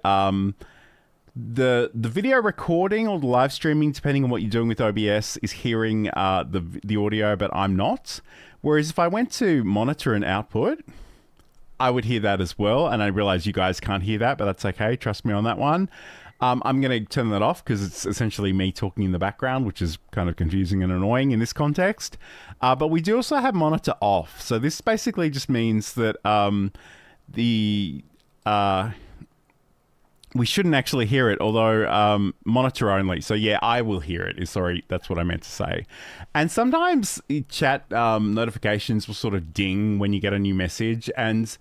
the video recording or the live streaming, depending on what you're doing with OBS, is hearing the audio, but I'm not. Whereas if I went to monitor and output, I would hear that as well. And I realize you guys can't hear that, but that's okay. Trust me on that one. I'm going to turn that off because it's essentially me talking in the background, which is kind of confusing and annoying in this context. But we do also have monitor off. So this basically just means that we shouldn't actually hear it, although monitor only. So yeah, I will hear it. Sorry, that's what I meant to say. And sometimes chat notifications will sort of ding when you get a new message. And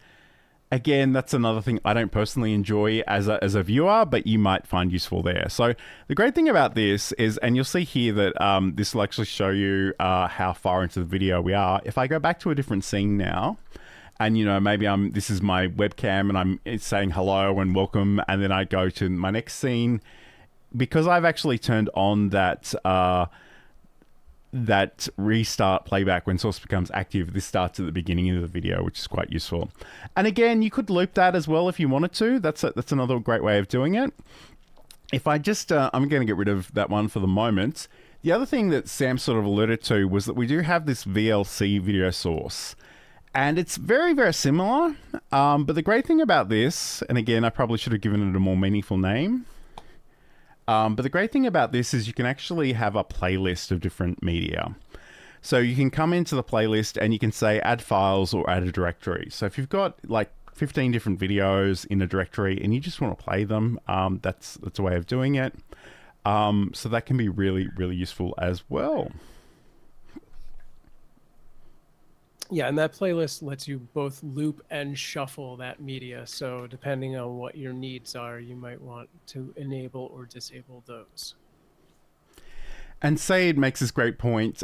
again, that's another thing I don't personally enjoy as a viewer, but you might find useful there. So the great thing about this is, and you'll see here that this will actually show you how far into the video we are. If I go back to a different scene now, and maybe this is my webcam and it's saying hello and welcome, and then I go to my next scene, because I've actually turned on that restart playback when source becomes active. This starts at the beginning of the video, which is quite useful. And again, you could loop that as well if you wanted to. That's another great way of doing it. If I just, I'm going to get rid of that one for the moment. The other thing that Sam sort of alluded to was that we do have this VLC video source. And it's very, very similar. But the great thing about this, and again, I probably should have given it a more meaningful name. But the great thing about this is you can actually have a playlist of different media. So you can come into the playlist and you can say add files or add a directory. So if you've got like 15 different videos in a directory and you just want to play them, that's a way of doing it. So that can be really, really useful as well. Yeah, and that playlist lets you both loop and shuffle that media. So depending on what your needs are, you might want to enable or disable those. And Saeed makes this great point.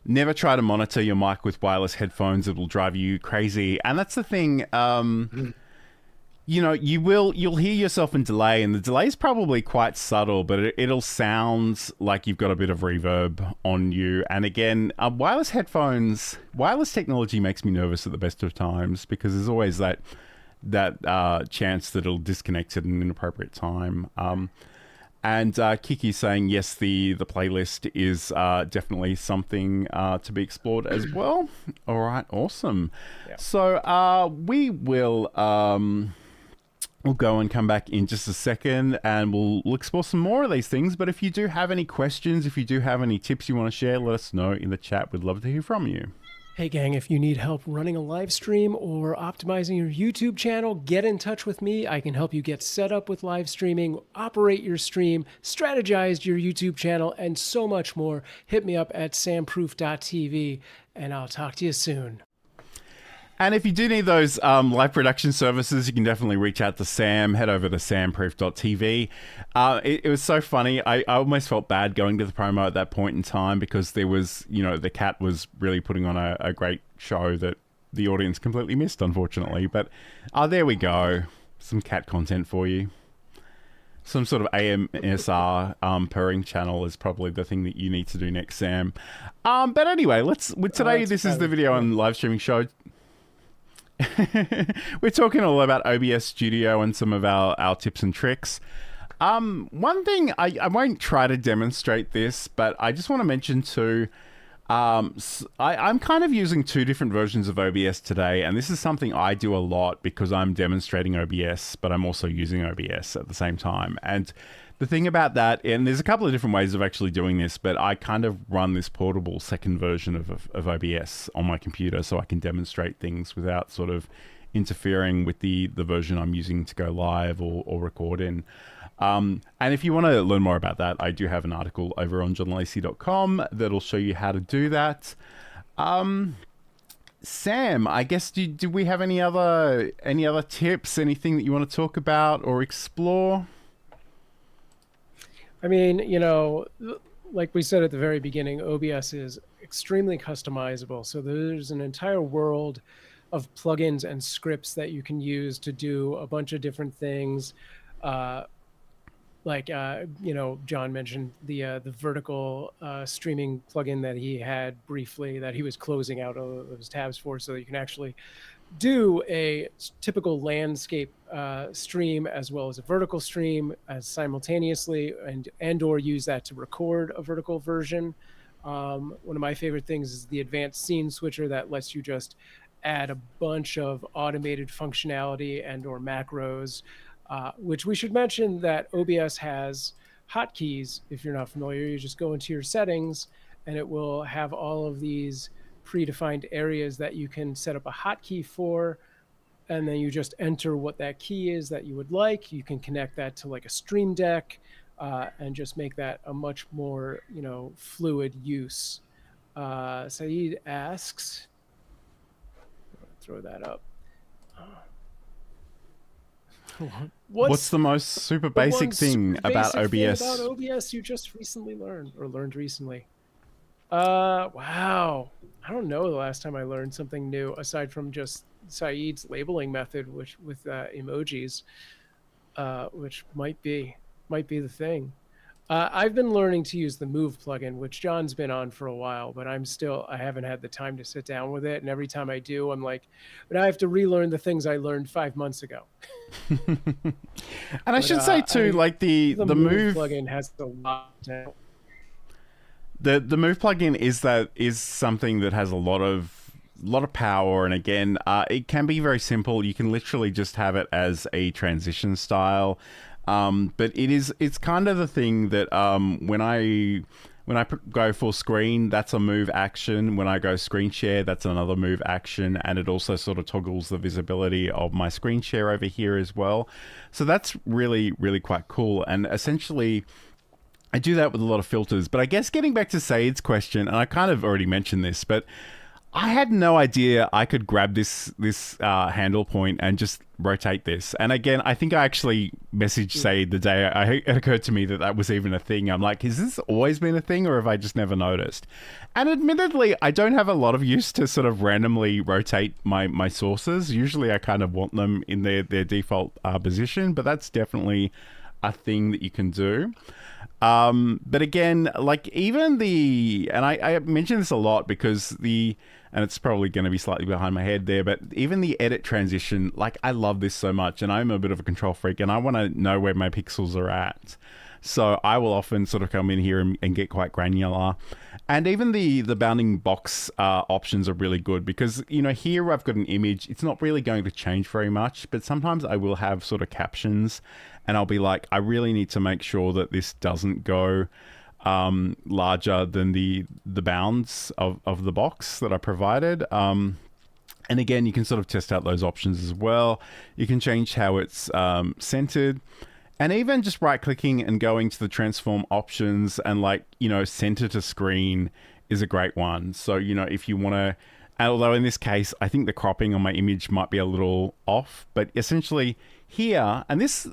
Never try to monitor your mic with wireless headphones. It'll drive you crazy. And that's the thing. You know, you'll hear yourself in delay, and the delay is probably quite subtle, but it'll sound like you've got a bit of reverb on you. And again, wireless technology makes me nervous at the best of times, because there's always that chance that it'll disconnect at an inappropriate time. And Kiki's saying, yes, the playlist is definitely something to be explored as well. All right, awesome. Yeah. So we'll go and come back in just a second, and we'll explore some more of these things. But if you do have any questions, if you do have any tips you want to share, let us know in the chat. We'd love to hear from you. Hey gang, if you need help running a live stream or optimizing your YouTube channel, get in touch with me. I can help you get set up with live streaming, operate your stream, strategize your YouTube channel, and so much more. Hit me up at samproof.tv, and I'll talk to you soon. And if you do need those live production services, you can definitely reach out to Sam. Head over to samproof.tv. It was so funny. I almost felt bad going to the promo at that point in time, because there was, you know, the cat was really putting on a great show that the audience completely missed, unfortunately. But there we go. Some cat content for you. Some sort of AMSR purring channel is probably the thing that you need to do next, Sam. But anyway, today this is the video on Livestreaming Show. We're talking all about OBS Studio and some of our tips and tricks. One thing, I won't try to demonstrate this, but I just want to mention too, I'm kind of using two different versions of OBS today, and this is something I do a lot because I'm demonstrating OBS, but I'm also using OBS at the same time. And the thing about that, and there's a couple of different ways of actually doing this, but I kind of run this portable second version of OBS on my computer so I can demonstrate things without sort of interfering with the version I'm using to go live or record in. And if you want to learn more about that, I do have an article over on johnlacey.com that'll show you how to do that. Sam, I guess, do we have any other tips, anything that you want to talk about or explore? I mean, you know, like we said at the very beginning, OBS is extremely customizable. So there's an entire world of plugins and scripts that you can use to do a bunch of different things. You know, John mentioned the vertical streaming plugin that he had briefly, that he was closing out of his tabs for, so that you can actually do a typical landscape stream as well as a vertical stream as simultaneously, and or use that to record a vertical version. One of my favorite things is the advanced scene switcher that lets you just add a bunch of automated functionality and or macros, which we should mention that OBS has hotkeys. If you're not familiar, you just go into your settings and it will have all of these predefined areas that you can set up a hotkey for, and then you just enter what that key is that you would like. You can connect that to like a Stream Deck and just make that a much more, you know, fluid use. Saeed asks, throw that up. What's the most super basic thing about OBS? About OBS you just recently learned recently? Wow. I don't know the last time I learned something new aside from just Saeed's labeling method, which with emojis, which might be the thing. I've been learning to use the Move plugin, which John's been on for a while, but I haven't had the time to sit down with it. And every time I do, I'm like, but I have to relearn the things I learned 5 months ago. And I should say too, like the Move plugin has a lot to... The Move plugin is something that has a lot of power, and again, it can be very simple. You can literally just have it as a transition style, but it's kind of the thing that when I go full screen, that's a move action. When I go screen share, that's another move action, and it also sort of toggles the visibility of my screen share over here as well. So that's really, really quite cool, and essentially I do that with a lot of filters. But I guess getting back to Saeed's question, and I kind of already mentioned this, but I had no idea I could grab this handle point and just rotate this. And again, I think I actually messaged say the day it occurred to me that was even a thing. I'm like, has this always been a thing, or have I just never noticed? And admittedly, I don't have a lot of use to sort of randomly rotate my sources. Usually, I kind of want them in their default position, but that's definitely a thing that you can do. But again, like even and I mention this a lot because and it's probably going to be slightly behind my head there, but even the edit transition, like I love this so much, and I'm a bit of a control freak, and I want to know where my pixels are at. So I will often sort of come in here and get quite granular. And even the bounding box options are really good because, you know, here I've got an image. It's not really going to change very much, but sometimes I will have sort of captions and I'll be like, I really need to make sure that this doesn't go larger than the bounds of the box that I provided. And again, you can sort of test out those options as well. You can change how it's centered. And even just right-clicking and going to the transform options and, like, you know, center to screen is a great one. So, you know, if you want to, although in this case, I think the cropping on my image might be a little off, but essentially here, and this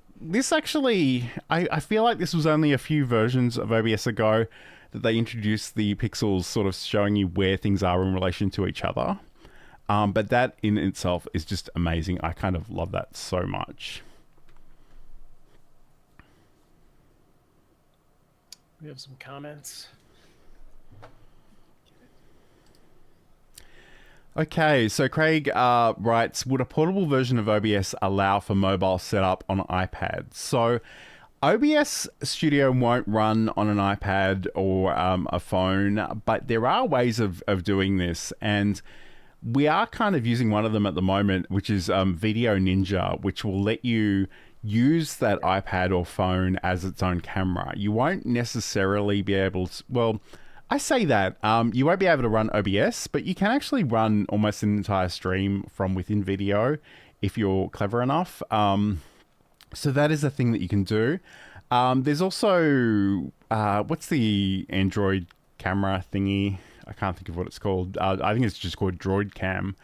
actually, I feel like this was only a few versions of OBS ago that they introduced the pixels sort of showing you where things are in relation to each other. But that in itself is just amazing. I kind of love that so much. We have some comments. Okay, so Craig writes, would a portable version of OBS allow for mobile setup on an iPad? So OBS Studio won't run on an iPad or a phone, but there are ways of doing this. And we are kind of using one of them at the moment, which is Video Ninja, which will let you use that iPad or phone as its own camera. You won't necessarily be able to, well, I say that, you won't be able to run OBS, but you can actually run almost an entire stream from within video if you're clever enough. So that is a thing that you can do. There's also, what's the Android camera thingy? I can't think of what it's called. I think it's just called Droid Cam.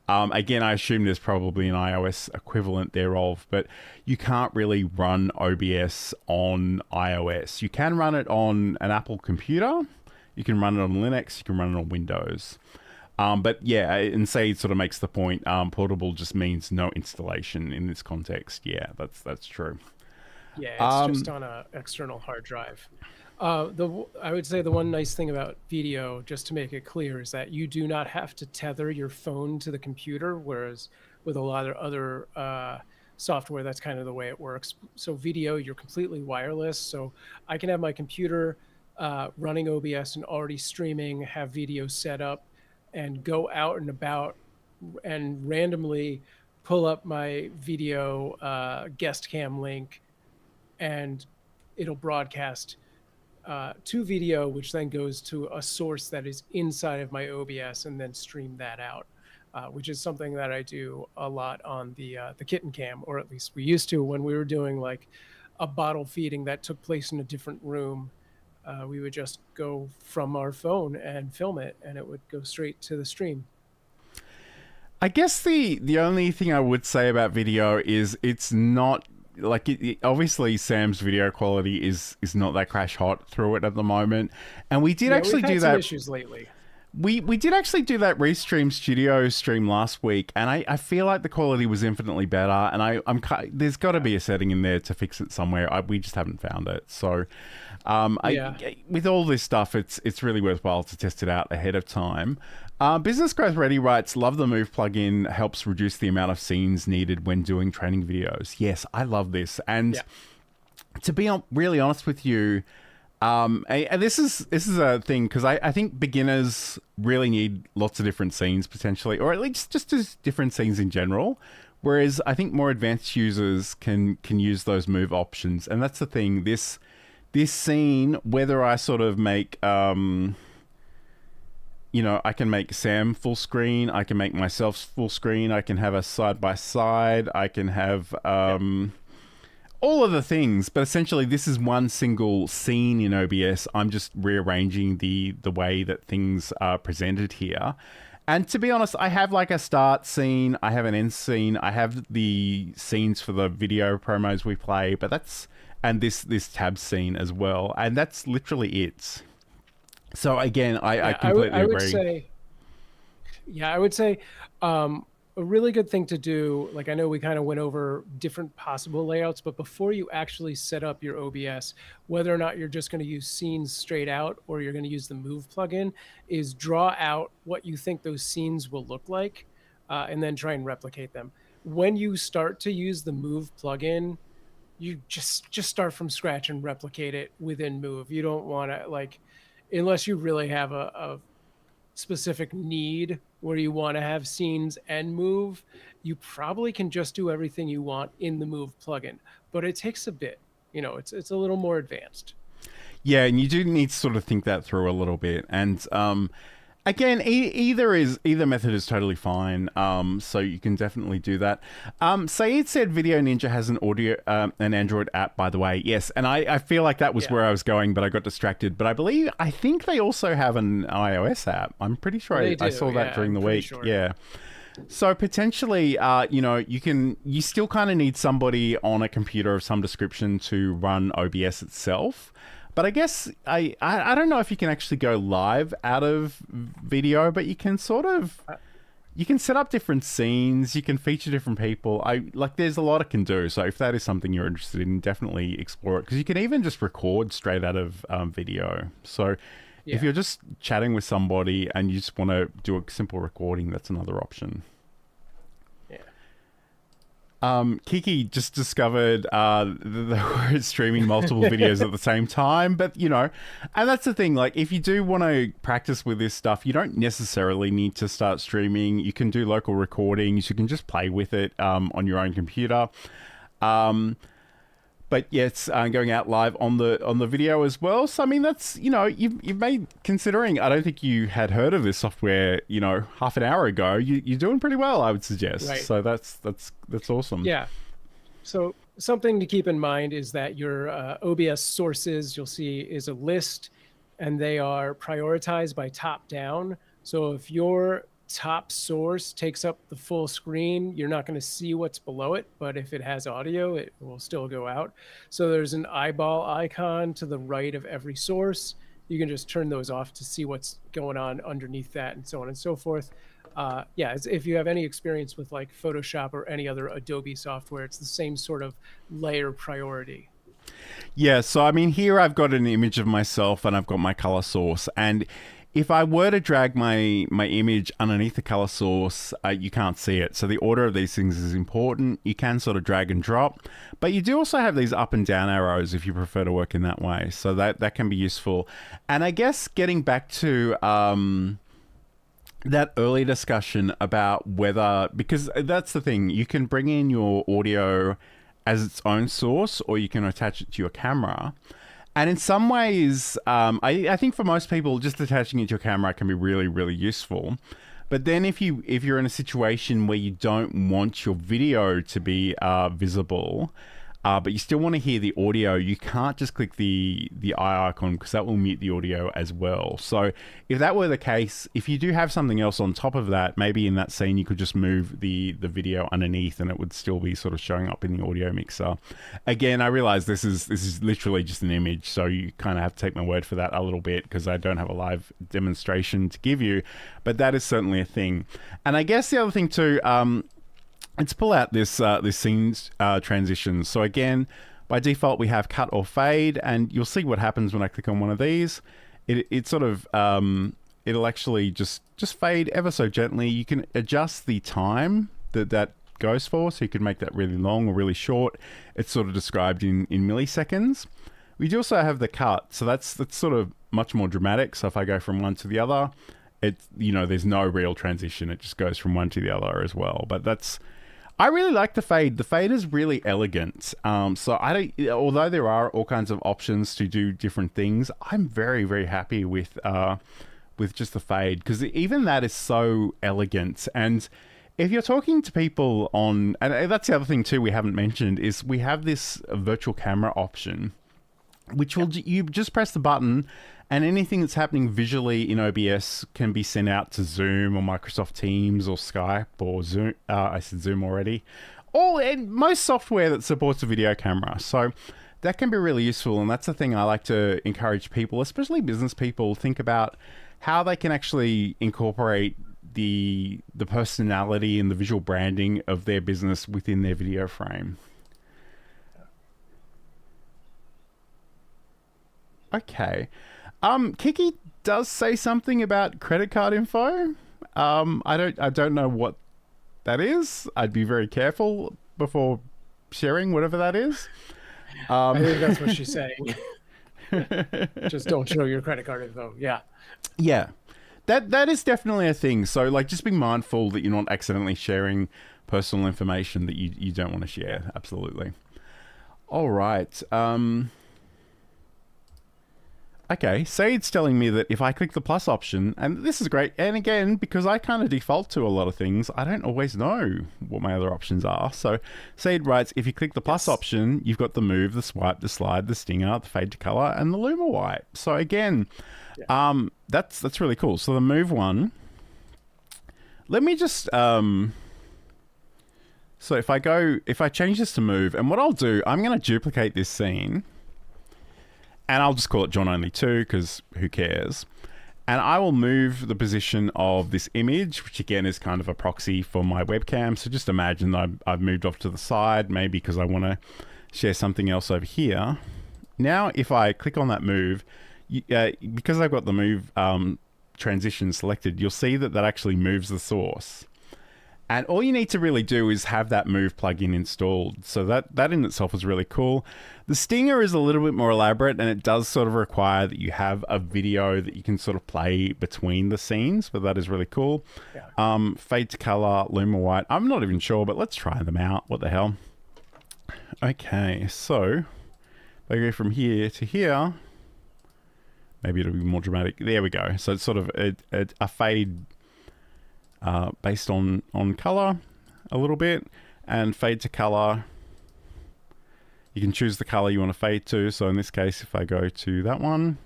Again, I assume there's probably an iOS equivalent thereof, but you can't really run OBS on iOS. You can run it on an Apple computer. You can run it on Linux. You can run it on Windows. But yeah, and say it sort of makes the point, portable just means no installation in this context. Yeah, that's true. Yeah, it's just on an external hard drive. I would say the one nice thing about video, just to make it clear, is that you do not have to tether your phone to the computer, whereas with a lot of other software, that's kind of the way it works. So video, you're completely wireless. So I can have my computer running OBS and already streaming, have video set up, and go out and about and randomly pull up my video guest cam link, and it'll broadcast to video, which then goes to a source that is inside of my OBS, and then stream that out, which is something that I do a lot on the kitten cam, or at least we used to when we were doing like a bottle feeding that took place in a different room. We would just go from our phone and film it, and it would go straight to the stream. I guess the only thing I would say about video is it's not like obviously Sam's video quality is not that crash hot through it at the moment, and we did actually do that. Issues lately. We did actually do that Restream Studio stream last week, and I feel like the quality was infinitely better. And I'm there's got to be a setting in there to fix it somewhere. We just haven't found it. So, with all this stuff, it's really worthwhile to test it out ahead of time. Business Growth Ready writes, love the Move plugin, helps reduce the amount of scenes needed when doing training videos. Yes, I love this. And to be really honest with you, and this is a thing, because I think beginners really need lots of different scenes potentially, or at least just different scenes in general. Whereas I think more advanced users can use those Move options. And that's the thing, this scene, whether I sort of make... you know, I can make Sam full screen. I can make myself full screen. I can have a side by side. I can have all of the things. But essentially, this is one single scene in OBS. I'm just rearranging the way that things are presented here. And to be honest, I have like a start scene, I have an end scene, I have the scenes for the video promos we play, but that's, and this tab scene as well, and that's literally it. So again, I completely agree. I would say a really good thing to do, like I know we kind of went over different possible layouts, but before you actually set up your OBS, whether or not you're just going to use scenes straight out or you're going to use the Move plugin, is draw out what you think those scenes will look like and then try and replicate them. When you start to use the Move plugin, you just start from scratch and replicate it within Move. You don't want to, like, unless you really have a specific need where you want to have scenes and Move, you probably can just do everything you want in the Move plugin, but it takes a bit, it's a little more advanced. Yeah, and you do need to sort of think that through a little bit. And again, either method is totally fine. So you can definitely do that. Saeed said Video Ninja has an an Android app, by the way. Yes, and I feel like that was where I was going, but I got distracted. But I think they also have an iOS app. I'm pretty sure I saw that during the week. Sure. Yeah. So potentially, you still kind of need somebody on a computer of some description to run OBS itself. But I guess I don't know if you can actually go live out of video, but you can you can set up different scenes, you can feature different people. There's a lot it can do. So if that is something you're interested in, definitely explore it, because you can even just record straight out of video. So if you're just chatting with somebody and you just want to do a simple recording, that's another option. Kiki just discovered that we're streaming multiple videos at the same time, but and that's the thing, like if you do want to practice with this stuff, you don't necessarily need to start streaming. You can do local recordings, you can just play with it on your own computer. But yes, going out live on the video as well. So I mean, that's you've made, considering I don't think you had heard of this software half an hour ago. You're doing pretty well, I would suggest. Right. So that's awesome. Yeah. So something to keep in mind is that your OBS sources, you'll see, is a list, and they are prioritized by top down. So if your top source takes up the full screen, you're not going to see what's below it, but if it has audio, it will still go out. So there's an eyeball icon to the right of every source. You can just turn those off to see what's going on underneath that, and so on and so forth. If you have any experience with like Photoshop or any other Adobe software, it's the same sort of layer priority. Yeah, so I mean, here I've got an image of myself and I've got my color source, and if I were to drag my image underneath the color source, you can't see it. So the order of these things is important. You can sort of drag and drop, but you do also have these up and down arrows if you prefer to work in that way. So that can be useful. And I guess getting back to that early discussion about whether, because that's the thing, you can bring in your audio as its own source, or you can attach it to your camera. And in some ways, I think for most people, just attaching it to your camera can be really, really useful. But then if you're in a situation where you don't want your video to be visible, but you still want to hear the audio, you can't just click the eye icon, because that will mute the audio as well. So if that were the case, if you do have something else on top of that, maybe in that scene you could just move the video underneath and it would still be sort of showing up in the audio mixer. Again, I realize this is literally just an image, so you kind of have to take my word for that a little bit, because I don't have a live demonstration to give you, but that is certainly a thing. And I guess the other thing too, let's pull out this scene transition. So again, by default, we have cut or fade, and you'll see what happens when I click on one of these. It sort of, it'll actually just fade ever so gently. You can adjust the time that goes for, so you can make that really long or really short. It's sort of described in milliseconds. We do also have the cut, so that's sort of much more dramatic. So if I go from one to the other, there's no real transition. It just goes from one to the other as well. But I really like the fade. The fade is really elegant. Although there are all kinds of options to do different things, I'm very, very happy with just the fade, because even that is so elegant. And if you're talking to people and that's the other thing too we haven't mentioned, is we have this virtual camera option. which will you just press the button, and anything that's happening visually in OBS can be sent out to Zoom or Microsoft Teams or Skype or Zoom. I said Zoom already. And most software that supports a video camera. So that can be really useful, and that's the thing I like to encourage people, especially business people, think about how they can actually incorporate the personality and the visual branding of their business within their video frame. Okay. Kiki does say something about credit card info. I don't know what that is. I'd be very careful before sharing whatever that is. I think that's what she's saying. Just don't show your credit card info. Yeah. Yeah. That is definitely a thing. So like just being mindful that you're not accidentally sharing personal information that you don't want to share. Absolutely. All right. Okay, Said's telling me that if I click the plus option, and this is great, and again, because I kind of default to a lot of things, I don't always know what my other options are. So Said writes, if you click the plus option, you've got the move, the swipe, the slide, the stinger, the fade to color, and the luma white. So again, that's really cool. So the move one, let me just, so if I change this to move, and what I'll do, I'm going to duplicate this scene, and I'll just call it John Only 2 because who cares? And I will move the position of this image, which again is kind of a proxy for my webcam. So just imagine that I've moved off to the side, maybe because I want to share something else over here. Now, if I click on that move, because I've got the move transition selected, you'll see that actually moves the source. And all you need to really do is have that move plugin installed. So that in itself is really cool. The stinger is a little bit more elaborate, and it does sort of require that you have a video that you can sort of play between the scenes, but that is really cool. Yeah. Fade to color, luma white. I'm not even sure, but let's try them out. What the hell? Okay, so if I go from here to here, maybe it'll be more dramatic. There we go. So it's sort of a fade based on color a little bit, and fade to color. You can choose the color you want to fade to. So in this case, if I go to that one,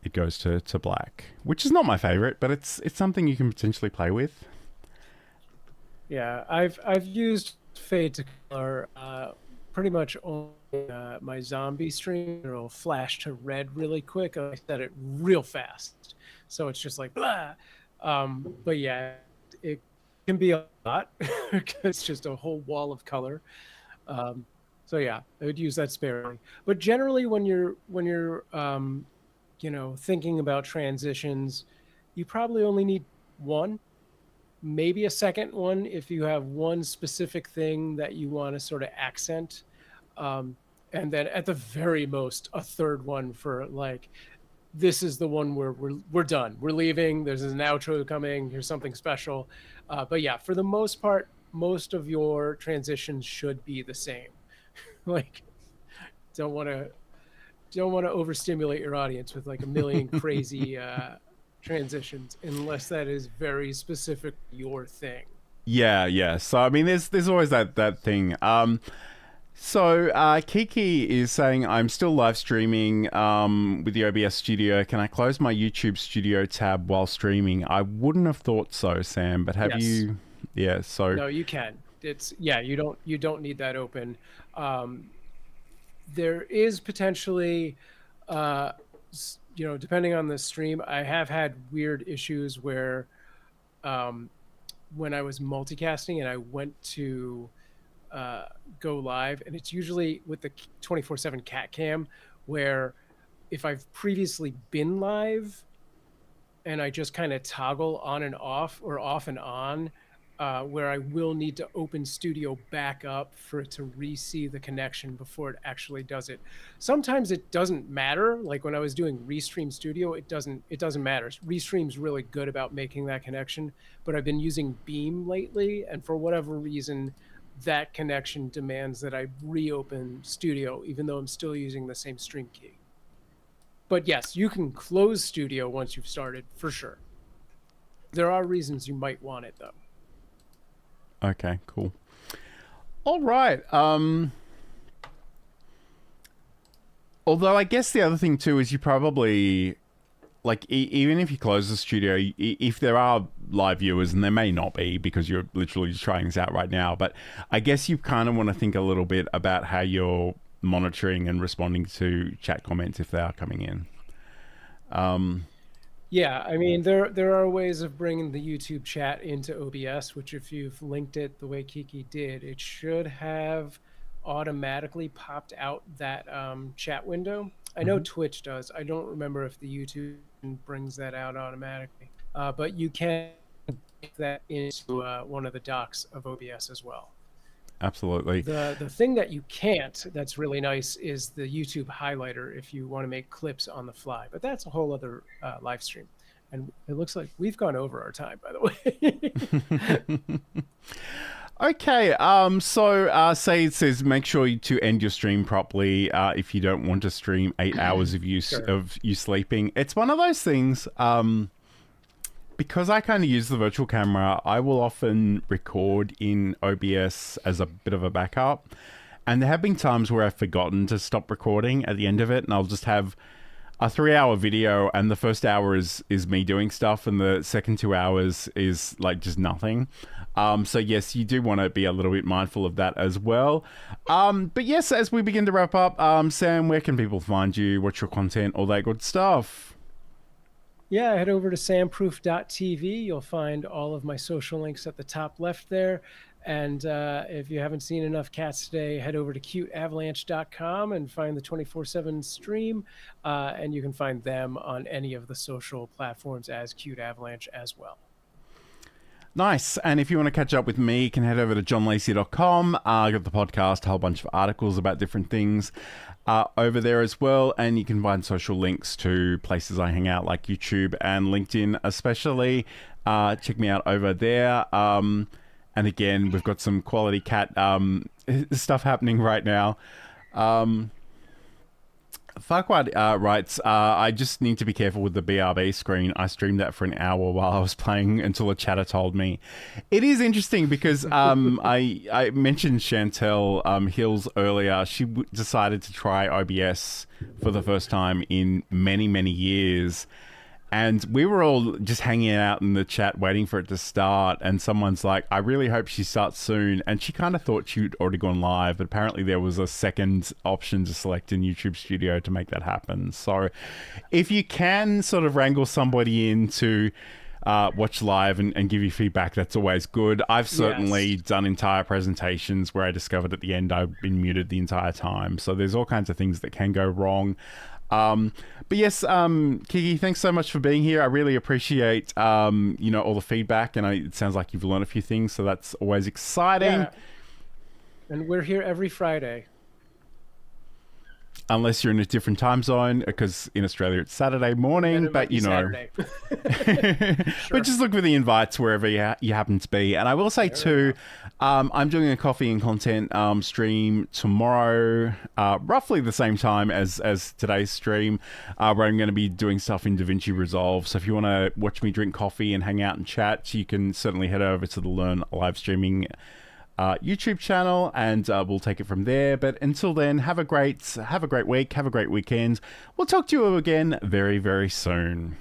it goes to black, which is not my favorite, but it's something you can potentially play with. Yeah, I've used fade to color pretty much on my zombie stream. It'll flash to red really quick. I set it real fast, so it's just like blah. But yeah, it can be a lot because it's just a whole wall of color. So yeah, I would use that sparingly. But generally, when you're thinking about transitions, you probably only need one, maybe a second one if you have one specific thing that you want to sort of accent, and then at the very most a third one for like, this is the one where we're done, we're leaving, there's an outro coming, here's something special. But yeah, for the most part, most of your transitions should be the same. Like, don't want to overstimulate your audience with like a million crazy transitions unless that is very specific your thing. Yeah. So I mean, there's always that thing. So Kiki is saying, I'm still live streaming with the OBS Studio. Can I close my YouTube Studio tab while streaming? I wouldn't have thought so, Sam, but have you? Yeah, so no, you can. You don't need that open. There is potentially, depending on the stream, I have had weird issues where when I was multicasting and I went to go live, and it's usually with the 24/7 cat cam, where if I've previously been live and I just kind of toggle on and off or off and on, where I will need to open Studio back up for it to re-see the connection before it actually does it. Sometimes it doesn't matter. Like when I was doing Restream Studio, it doesn't matter. Restream's really good about making that connection, but I've been using Beam lately, and for whatever reason, that connection demands that I reopen Studio, even though I'm still using the same stream key. But yes, you can close Studio once you've started, for sure. There are reasons you might want it, though. Okay, cool. All right. Although I guess the other thing too is you probably, like, even if you close the studio, if there are live viewers, and there may not be because you're literally just trying this out right now, but I guess you kind of want to think a little bit about how you're monitoring and responding to chat comments if they are coming in. Yeah, I mean, there are ways of bringing the YouTube chat into OBS, which if you've linked it the way Kiki did, it should have automatically popped out that chat window. I know Twitch does. I don't remember if the YouTube brings that out automatically, but you can make that into one of the docs of OBS as well. Absolutely. The thing that you can't, that's really nice, is the YouTube highlighter if you want to make clips on the fly. But that's a whole other live stream. And it looks like we've gone over our time, by the way. Okay, so say it says make sure to end your stream properly if you don't want to stream 8 hours of you sleeping. It's one of those things. Because I kind of use the virtual camera, I will often record in OBS as a bit of a backup. And there have been times where I've forgotten to stop recording at the end of it, and I'll just have a 3-hour video, and the first hour is me doing stuff, and the second 2 hours is like just nothing. So yes, you do want to be a little bit mindful of that as well. But yes, as we begin to wrap up, Sam, where can people find you? What's your content? All that good stuff. Yeah, head over to samproof.tv. You'll find all of my social links at the top left there. And if you haven't seen enough cats today, head over to cuteavalanche.com and find the 24/7 stream. And you can find them on any of the social platforms as Cute Avalanche as well. Nice. And if you want to catch up with me, you can head over to johnlacey.com. I got the podcast, a whole bunch of articles about different things over there as well. And you can find social links to places I hang out like YouTube and LinkedIn especially. Check me out over there. And again, we've got some quality cat stuff happening right now. Farquad writes, I just need to be careful with the BRB screen. I streamed that for an hour while I was playing until a chatter told me. It is interesting because I mentioned Chantel Hills earlier. She decided to try OBS for the first time in many, many years. And we were all just hanging out in the chat waiting for it to start. And someone's like, I really hope she starts soon. And she kind of thought she'd already gone live. But apparently there was a second option to select in YouTube Studio to make that happen. So if you can sort of wrangle somebody in to watch live and give you feedback, that's always good. I've certainly done entire presentations where I discovered at the end I've been muted the entire time. So there's all kinds of things that can go wrong. But yes, Kiki, thanks so much for being here. I really appreciate, all the feedback, and it sounds like you've learned a few things, so that's always exciting. Yeah. And we're here every Friday. Unless you're in a different time zone, because in Australia it's Saturday morning, but Saturday. But just look for the invites wherever you happen to be. And I will say too, I'm doing a coffee and content stream tomorrow, roughly the same time as today's stream, where I'm going to be doing stuff in DaVinci Resolve. So if you want to watch me drink coffee and hang out and chat, you can certainly head over to the Learn Live Streaming YouTube channel, and we'll take it from there. But until then, have a great week, have a great weekend. We'll talk to you again very, very soon.